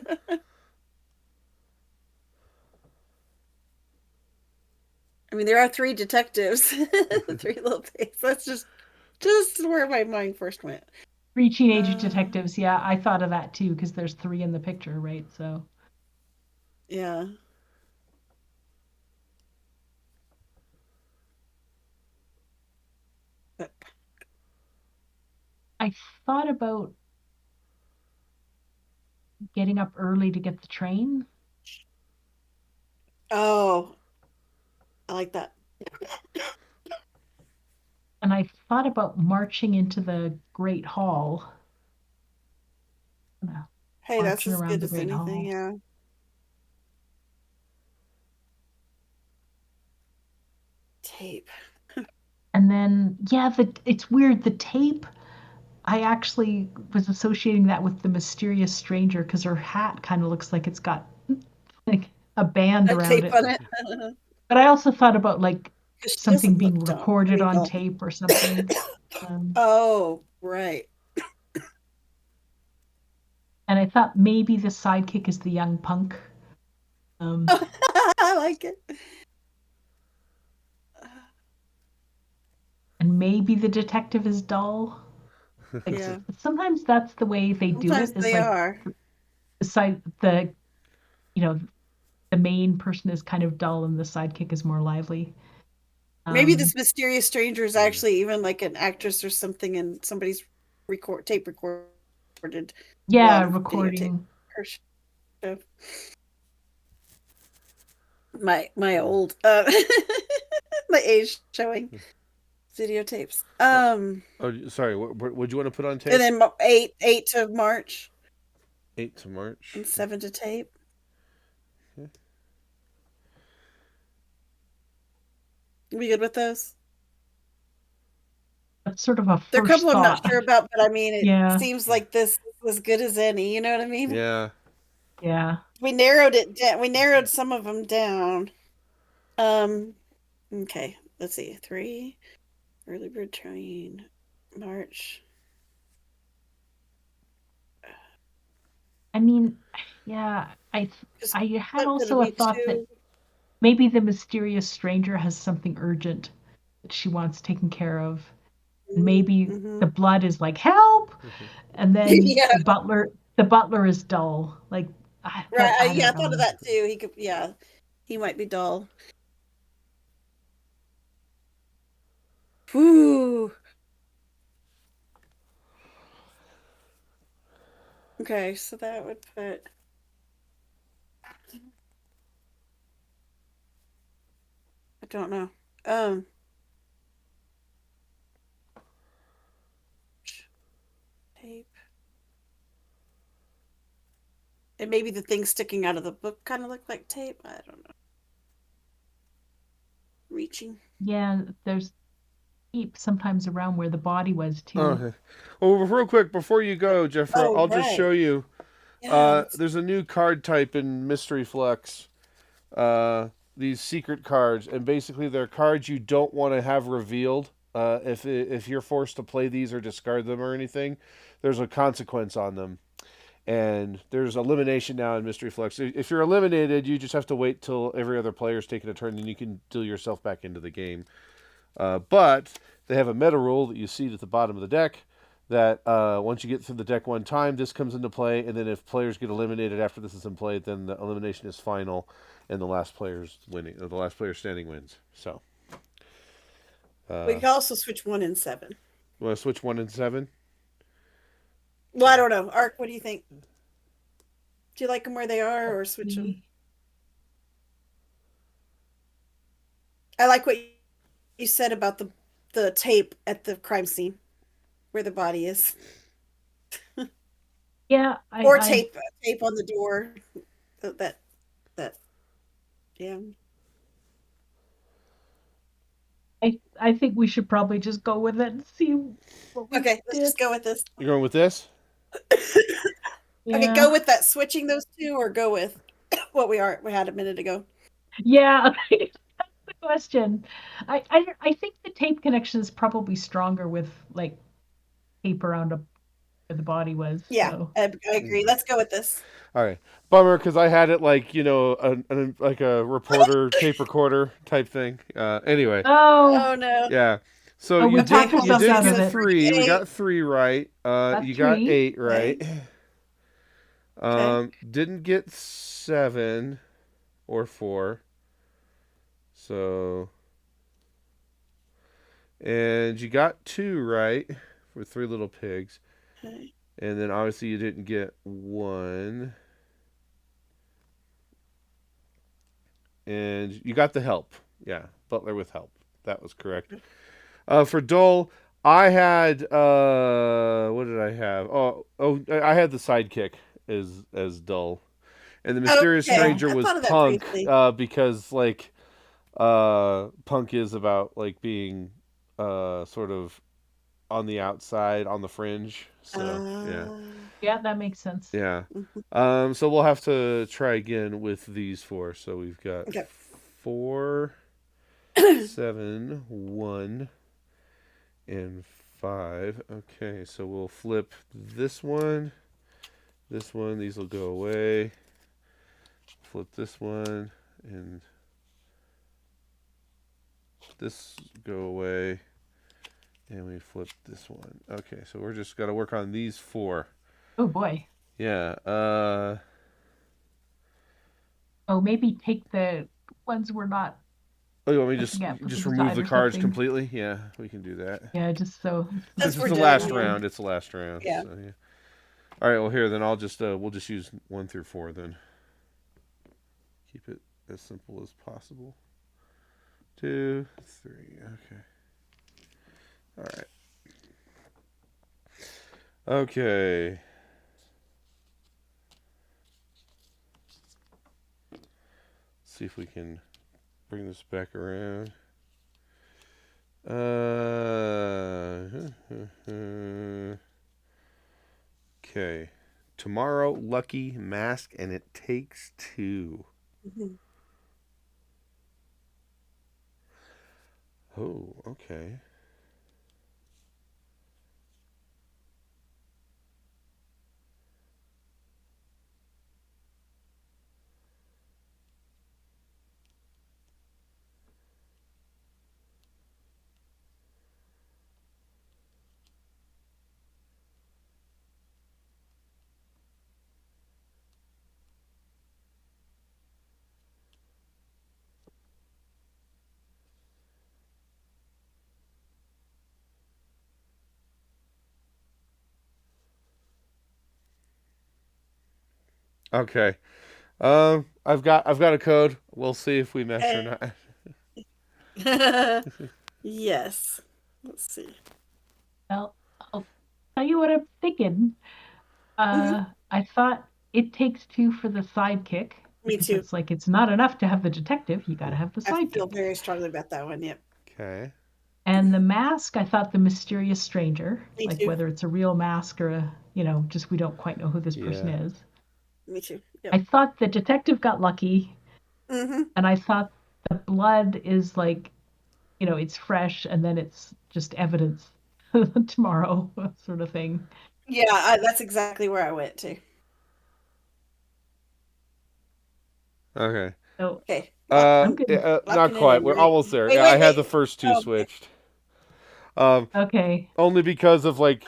I mean, there are 3 detectives, 3 little things. That's just where my mind first went. 3 teenage detectives. Yeah, I thought of that too because there's 3 in the picture, right? So Yeah. I thought about getting up early to get the train. Oh, I like that. And I thought about marching into the Great Hall. Hey, that's Marching as around good the as Great anything. Hall. Yeah. Tape. And then, yeah, it's weird. The tape, I actually was associating that with the mysterious stranger because her hat kind of looks like it's got like a band A around tape it. on it. But I also thought about like Because she something doesn't being look dull. I recorded mean, on dull. tape or something. Um, Oh, right. and I thought maybe the sidekick is the young punk. Um, I like it. and maybe the detective is dull. Like Yeah. sometimes that's the way they do Sometimes it, is they like are. the side the you know the main person is kind of dull and the sidekick is more lively. Maybe Um, this mysterious stranger is actually even like an actress or something, and somebody's tape recorded yeah, one videotape recording. her show. My old my age showing videotapes. Oh, sorry. What would you want to put on And tape? then 8 to March 8 to March. and 7 to tape. Okay. We good with those? That's sort of a There are a first couple I'm not thought. sure about, but I mean, it Yeah, seems like this is as good as any. You know what I mean? Yeah. yeah. We narrowed it down. We narrowed some of them down. Um, okay. Let's see. 3 early bird train, March. I mean, yeah. Just I had could it also a be thought that 2? maybe the mysterious stranger has something urgent that she wants taken care of. And maybe Mm-hmm. the blood is like help, and then Yeah. the butler is dull. Like, but Right. I Yeah, don't I thought of know. that too. He could. Yeah, he might be dull. Whew. Okay, so that would put. I don't know. Um, tape. And maybe the thing sticking out of the book kind of looked like tape. I don't know. Reaching. Yeah, there's heap sometimes around where the body was too. Okay. Well, real quick before you go, Jeffro, Oh, I'll just right. show you. Yeah, that's There's a new card type in Mystery Fluxx. These secret cards, and basically they're cards you don't want to have revealed. If you're forced to play these or discard them or anything, there's a consequence on them. And there's elimination now in Mystery Fluxx. If you're eliminated, you just have to wait till every other player's taken a turn, and you can deal yourself back into the game. But they have a meta rule that you see at the bottom of the deck that once you get through the deck one time, this comes into play, and then if players get eliminated after this is in play, then the elimination is final, and the last player's winning, or the last player standing wins. So, we uh, can also switch 1 and 7. you want to switch 1 and 7? Well, I don't know. Ark, what do you think? Do you like them where they are or switch them? I like what you said about the tape at the crime scene where the body is, Yeah, or tape on the door. That yeah. I think we should probably just go with it and see what we Okay, let's did. just go with this. You're going with this? Okay, go Yeah. with that. Switching those two, or go with what we had a minute ago. Yeah. the question. I think the tape connection is probably stronger with like tape around where the body was. Yeah, So I agree. Let's go with this. All right, bummer because I had it like like a reporter tape recorder type thing. Anyway, oh Oh no. yeah. So oh, we Okay, talked hold you on. ourselves So did you out of get said it. three, three. We eight. got three right. Got You got three. eight right. Okay. Okay. Didn't get 7 or 4. So and you got 2 right for Three Little Pigs. Okay. And then obviously you didn't get 1. And you got The Help. Yeah, Butler with Help. That was correct. For Dole, I had what did I have? I had the sidekick as Dull. And the Mysterious Okay. Yeah. Stranger I was thought of that Punk, briefly. because like Punk is about like being sort of on the outside, on the fringe. So yeah. Uh, Yeah, that makes sense. Yeah. mhm. So we'll have to try again with these 4. So we've got Okay. 4, 7, 1, and 5. Okay, so we'll flip this one, this one. These will go away. Flip this one, and this go away. And we flip this one. Okay, so we're just got to work on these 4. Oh boy. Yeah. Oh, maybe take the ones we're not Oh, you want me to looking at, put just them remove aside the or cards something. completely? Yeah, we can do that. Yeah, just so Since Since it's we're the done last here. round, it's the last round. Yeah. So yeah. All right. Well, here then I'll just we'll just use 1 through 4 then. Keep it as simple as possible. 2, 3. Okay. All right. Okay. See if we can bring this back around. Okay. Tomorrow, Lucky, Mask, and It Takes 2. Mhm. Oh, okay. Okay. I've got a code. We'll see if we mesh or Okay. not. Yes. Let's see. well, I'll tell you what I'm thinking. Hmm. I thought it takes two for the sidekick Me because too. it's like it's not enough to have the detective, you got to have the I feel sidekick. very strongly about that one. Yep. Okay. And the mask, I thought the mysterious stranger, Me like too. whether it's a real mask or just we don't quite know who this person Yeah. is. Me too. I Yep. thought the detective got lucky, Hmm. and I thought the blood is like, it's fresh and then it's just evidence tomorrow sort of thing. Yeah, that's exactly where I went to. Okay. So Okay. Locking, I'm good. Not locking it quite. in, We're right? almost there. Wait, Yeah, I wait, had wait. the first 2 Oh, okay. switched. Um, Okay. only because of Oh. like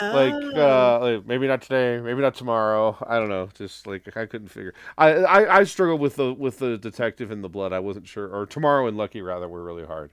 maybe not today, maybe not tomorrow. I don't know. Just like I couldn't figure. I struggled with the detective and the blood. I wasn't sure. Or tomorrow and Lucky rather were really hard.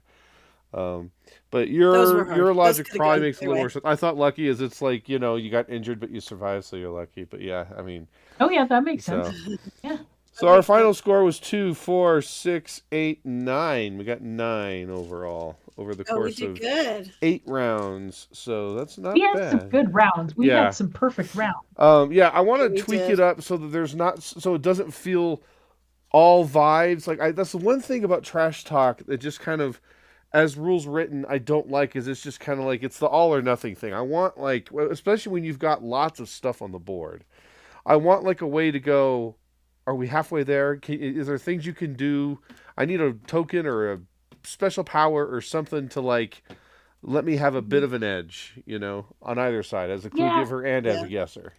Um, but Those were your hard. Those logic could have probably gone makes a either little more way. sense. I thought Lucky is it's like you got injured but you survived, so you're lucky. But yeah, I mean, Oh yeah, that makes so sense. Yeah. so That our makes final sense. score was 2, 4, 6, 8, 9. We got 9 overall over the Oh, we course did of good. 8 rounds. So that's We not had some bad. good rounds. We had Yeah. some perfect rounds. Yeah, I want Yeah, to we tweak it did. up so that there's not so it doesn't feel all vibes. That's the one thing about trash talk that just kind of as rules written I don't like is it's just kind of like it's the all or nothing thing. I want especially when you've got lots of stuff on the board. I want like a way to go. Are we halfway there? Is there things you can do? I need a token or special power or something to like let me have a bit Mhm. of an edge, on either side as a clue Yeah, giver and as Yeah. a guesser.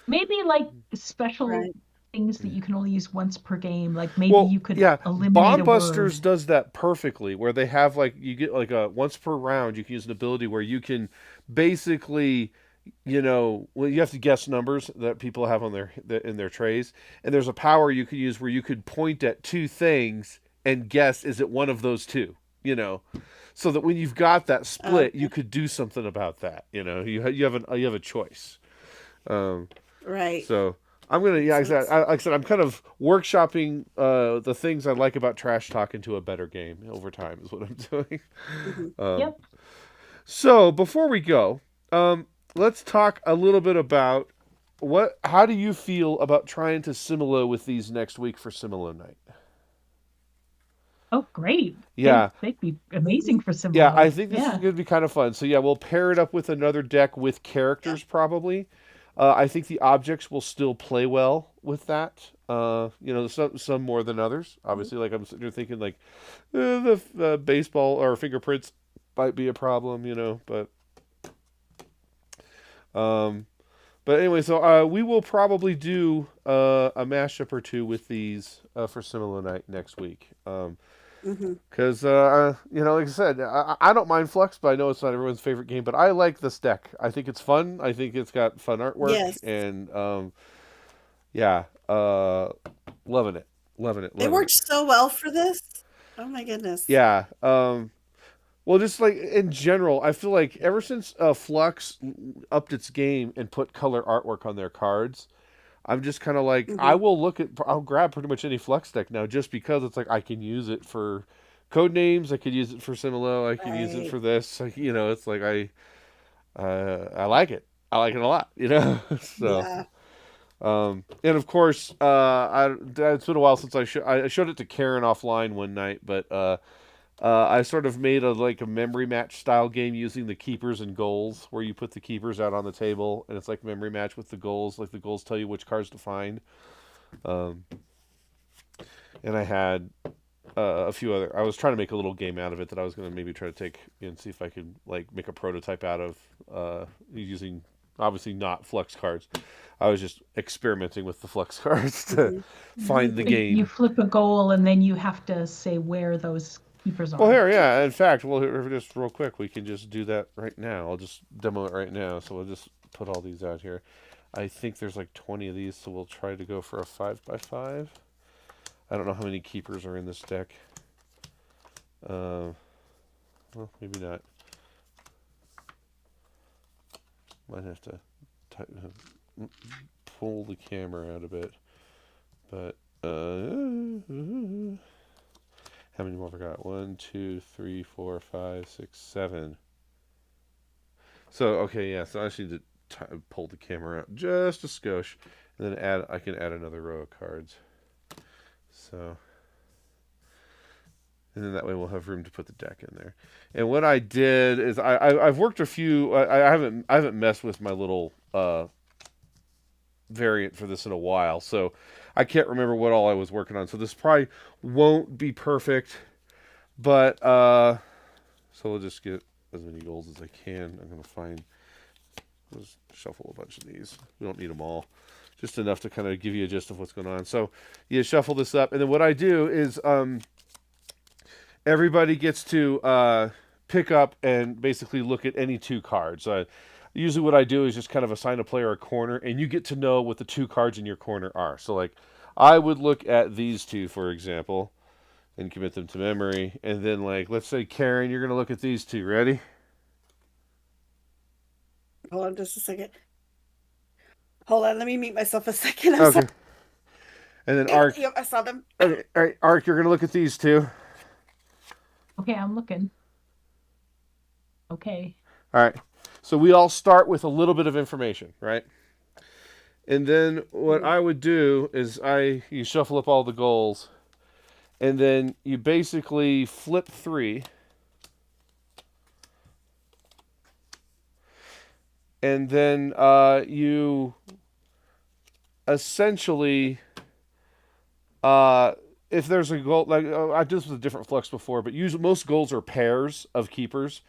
maybe like special Right. things that you can only use once per game. Like maybe Well, you could yeah, eliminate Bomb a word. Busters does that perfectly, where they have like you get like a once per round you can use an ability where you can basically, well, you have to guess numbers that people have on in their trays, and there's a power you could use where you could point at two things and guess is it one of those two, so that when you've got that split, you Okay. could do something about that. You have a choice. Um, Right. so I'm gonna, yeah, Makes sense. like I said, I'm kind of workshopping the things I like about Trash Talk into a better game over time is what I'm doing. Hmm. Um, Yep. so before we go, let's talk a little bit about How do you feel about trying to Similo with these next week for Similo night? Oh, great. Yeah, They'd be Hmm. amazing for yeah, I Similo. think this is Yeah. going to be kind of fun. So yeah, we'll pair it up with another deck with Yeah. characters probably. I think the objects will still play well with that. Some more than others. Obviously, like I'm sitting here thinking like the baseball or fingerprints might be a problem. Um, but anyway, so we will probably do a mashup or two with these for Similar Night next week. Hmm. Because, like I said, I don't mind Flux, but I know it's not everyone's favorite game. But I like this deck. I think it's fun. I think it's got fun artwork. Yes. And, yeah, loving it. Loving it. It Loving worked it. so well for this. Oh my goodness. Yeah. Well, just like in general, I feel like ever since Flux upped its game and put color artwork on their cards, I'm just kind of like Hmm. I'll grab pretty much any Flux deck now just because it's like I can use it for code names, I could use it for Similo, I can use it Right. for this. Like, it's like I like it. I like it a lot. So Yeah. and of course, it's been a while since I showed it to Karen offline one night, but I sort of made a memory match style game using the keepers and goals, where you put the keepers out on the table, and it's like memory match with the goals. Like the goals tell you which cards to find. Um, and I had a few other. I was trying to make a little game out of it that I was going to maybe try to take and see if I could like make a prototype out of using obviously not Flux cards. I was just experimenting with the Flux cards to Hmm. find the You game. flip a goal and then you have to say where those keepers Well, are. here, yeah. In fact, well, here, just real quick, we can just do that right now. I'll just demo it right now. So we'll just put all these out here. I think there's like 20 of these, so we'll try to go for a 5x5. I don't know how many keepers are in this deck. Well, maybe not. Might have to pull the camera out a bit. But, how many more have I got? 1, 2, 3, 4, 5, 6, 7. So okay, yeah. So I just need to pull the camera out just a skosh, and then I can add another row of cards. So, and then that way we'll have room to put the deck in there. And what I did is I've worked a few. I haven't messed with my little variant for this in a while, so I can't remember what all I was working on. So this probably won't be perfect, but so we'll just get as many goals as I can. I'm gonna find. Let's shuffle a bunch of these. We don't need them all. Just enough to kind of give you a gist of what's going on. So you shuffle this up. And then what I do is everybody gets to pick up and basically look at any two cards. Usually what I do is just kind of assign a player a corner, and you get to know what the two cards in your corner are. So like I would look at these two, for example, and commit them to memory. And then like, let's say, Karen, you're going to look at these two. Ready? Hold on just a second. Hold on. Let me mute myself a second. I'm sorry. Okay. And then Ark. Yep, I saw them. Okay, all right, Ark, you're going to look at these two. Okay, I'm looking. Okay. All right. So we all start with a little bit of information, right? And then what Mhm. I would do is you shuffle up all the goals, and then you basically flip 3, and then you essentially if there's a gold, like I did this with a different flux before, but usually most goals are pairs of keepers,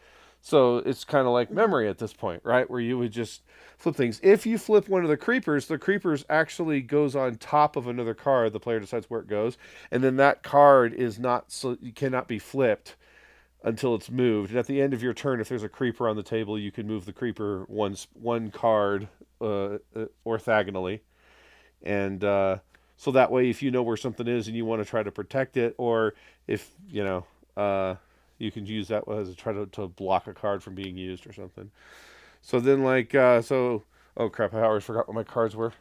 so it's kind of like Mhm. memory at this point, right? Where you would just flip things. If you flip one of the creepers actually goes on top of another card. The player decides where it goes, and then that card is not so you cannot be flipped until it's moved. And at the end of your turn, if there's a creeper on the table, you can move the creeper one card orthogonally, and so that way, if you know where something is and you want to try to protect it, or if you can use that as a try to block a card from being used or something. So then, oh crap, I already forgot what my cards were.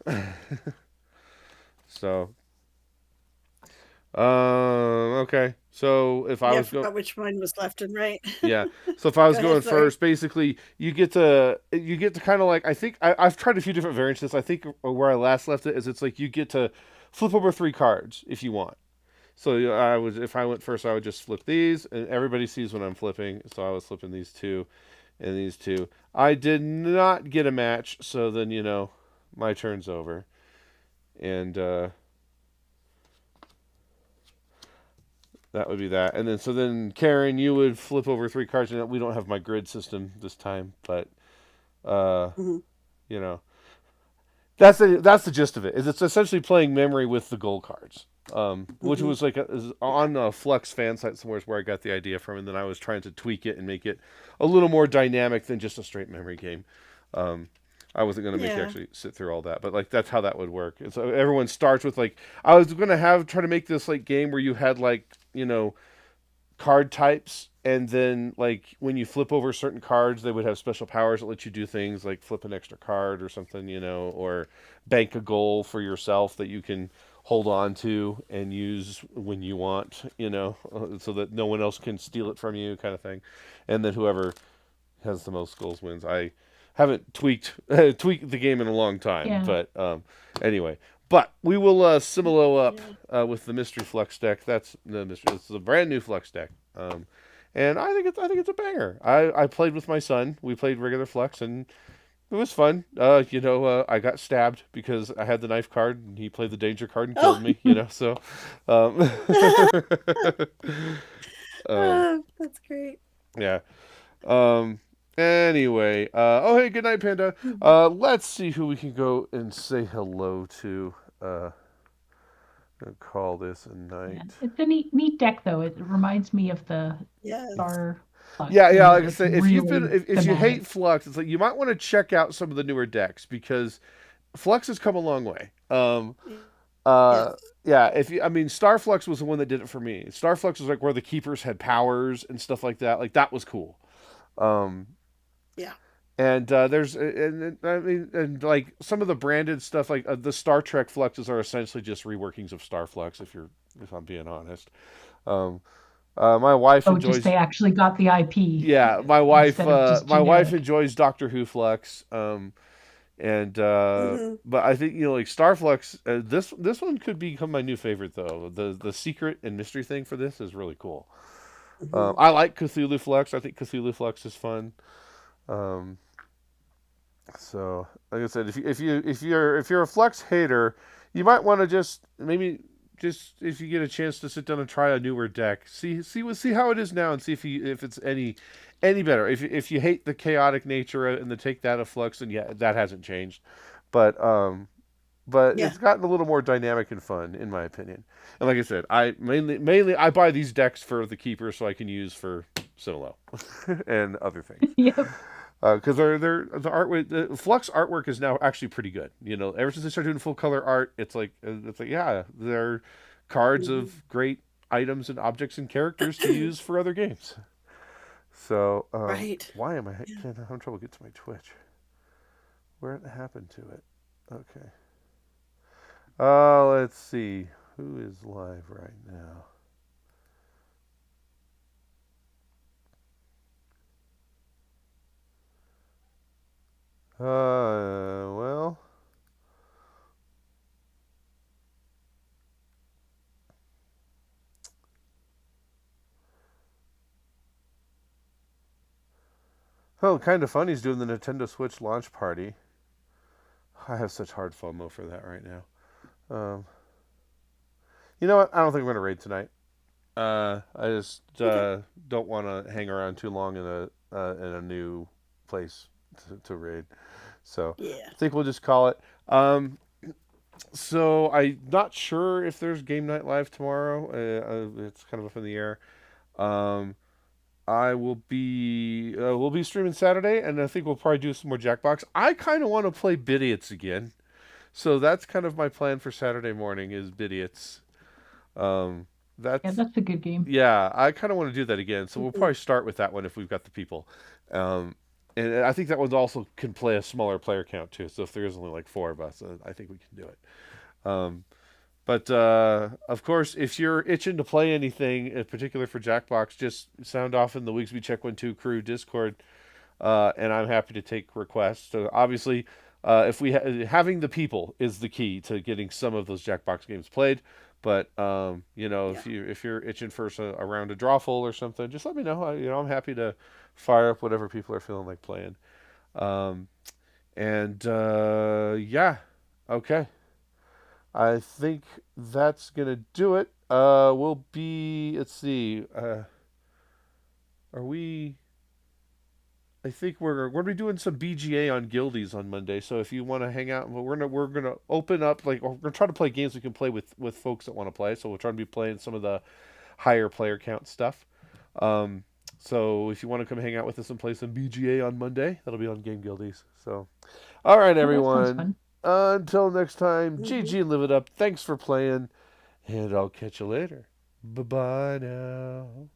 So, okay. So if I Yeah, I was going, forgot which one was left and right. yeah. So if I was Go ahead, going sorry. first, basically you get to kind of like I've tried a few different variants of this. I think where I last left it is it's like you get to flip over three cards if you want. So if I went first, I would just flip these, and everybody sees when I'm flipping. So I was flipping these two and these two. I did not get a match, so then my turn's over, and that would be that. And then Karen, you would flip over three cards, and we don't have my grid system this time, but uh, Mhm. you know that's the gist of it. Is it's essentially playing memory with the gold cards. Which Mhm. was like is on a Flux fan site somewhere is where I got the idea from, and then I was trying to tweak it and make it a little more dynamic than just a straight memory game. Um, I wasn't going to make you Yeah. actually sit through all that, but like that's how that would work. And so everyone starts with like I was going to have try to make this like game where you had like card types, and then like when you flip over certain cards they would have special powers that let you do things like flip an extra card or something, or bank a goal for yourself that you can hold on to and use when you want, so that no one else can steal it from you, kind of thing. And then whoever has the most goals wins. I haven't tweaked the game in a long time, Yeah. but anyway. But we will Similo up Yeah. with the Mystery Fluxx deck. That's the mystery. It's a brand new Flux deck, and I think it's a banger. I played with my son. We played regular Flux, and it was fun. I got stabbed because I had the knife card, and he played the danger card and killed Oh, me. So, um, um, that's great. yeah. Um, anyway, oh hey, good night, Panda. Let's see who we can go and say hello to. Gonna call this a Yeah. night. It's a neat deck though. It reminds me of the Yes. Star Flux Yeah, in yeah. that Like I it's said, if you've been really if you hate thematic. Flux, it's like you might want to check out some of the newer decks because Flux has come a long way. Uh, Yes. yeah. I mean, Starflux was the one that did it for me. Starflux was like where the keepers had powers and stuff like that. Like that was cool. Um, Yeah. and I mean, and like some of the branded stuff, like the Star Trek fluxes are essentially just reworkings of Starflux. If I'm being honest, um, my wife Oh, just enjoys. they actually got the IP Yeah, instead of just my wife generic. enjoys Doctor Who Flux. And Hmm. but I think like Starflux, this one could become my new favorite though. The secret and mystery thing for this is really cool. Hmm. I like Cthulhu Flux. I think Cthulhu Flux is fun. Um, so like I said, if you're a Flux hater, you might want to just maybe just if you get a chance to sit down and try a newer deck, see how it is now, and see if it's any better. If you hate the chaotic nature and the take that of Flux, then yeah, that hasn't changed. But Yeah. it's gotten a little more dynamic and fun, in my opinion. And like I said, I mainly I buy these decks for the keeper so I can use for Solo and other things. Yep. Because they're the art the Flux artwork is now actually pretty good. Ever since they started doing full color art, it's like yeah, they're cards Hmm. of great items and objects and characters to use for other games. So Right. why am I Yeah. can't having trouble getting to my Twitch? Where it happened to it? Okay. Let's see who is live right now. Well, oh, kind of funny's doing the Nintendo Switch launch party. I have such hard FOMO for that right now. Um, You know what? I don't think we're gonna raid tonight. I just Okay. don't want to hang around too long in a new place to raid. So Yeah. I think we'll just call it. So I'm not sure if there's game night live tomorrow. It's kind of up in the air. Um, I will be we'll be streaming Saturday, and I think we'll probably do some more Jackbox. I kind of want to play Bidiots again, so that's kind of my plan for Saturday morning is Bidiots. Um, Yeah, that's that's a good game. Yeah, I kind of want to do that again. So we'll Mhm. probably start with that one if we've got the people. Um, and I think that one also can play a smaller player count too. So if there is only like four of us, I think we can do it. Um, but of course, if you're itching to play anything, in particular for Jackbox, just sound off in the Weeksby Check 1 2 crew Discord, and I'm happy to take requests. So obviously, if having the people is the key to getting some of those Jackbox games played. But Yeah. if you're itching for a round of drawful or something, just let me know. I'm happy to fire up whatever people are feeling like playing. Um, and yeah, okay. I think that's gonna do it. We'll be. Let's see. Are we? I think we're going to be doing some BGA on Guildies on Monday. So if you want to hang out, we're gonna open up like we're gonna try to play games we can play with folks that want to play. So we'll try to be playing some of the higher player count stuff. Um, so if you want to come hang out with us and play some BGA on Monday, that'll be on Game Guildies. So all right, Oh, that sounds everyone. fun. Until next time, Hmm. GG and live it up. Thanks for playing, and I'll catch you later. Bye bye now.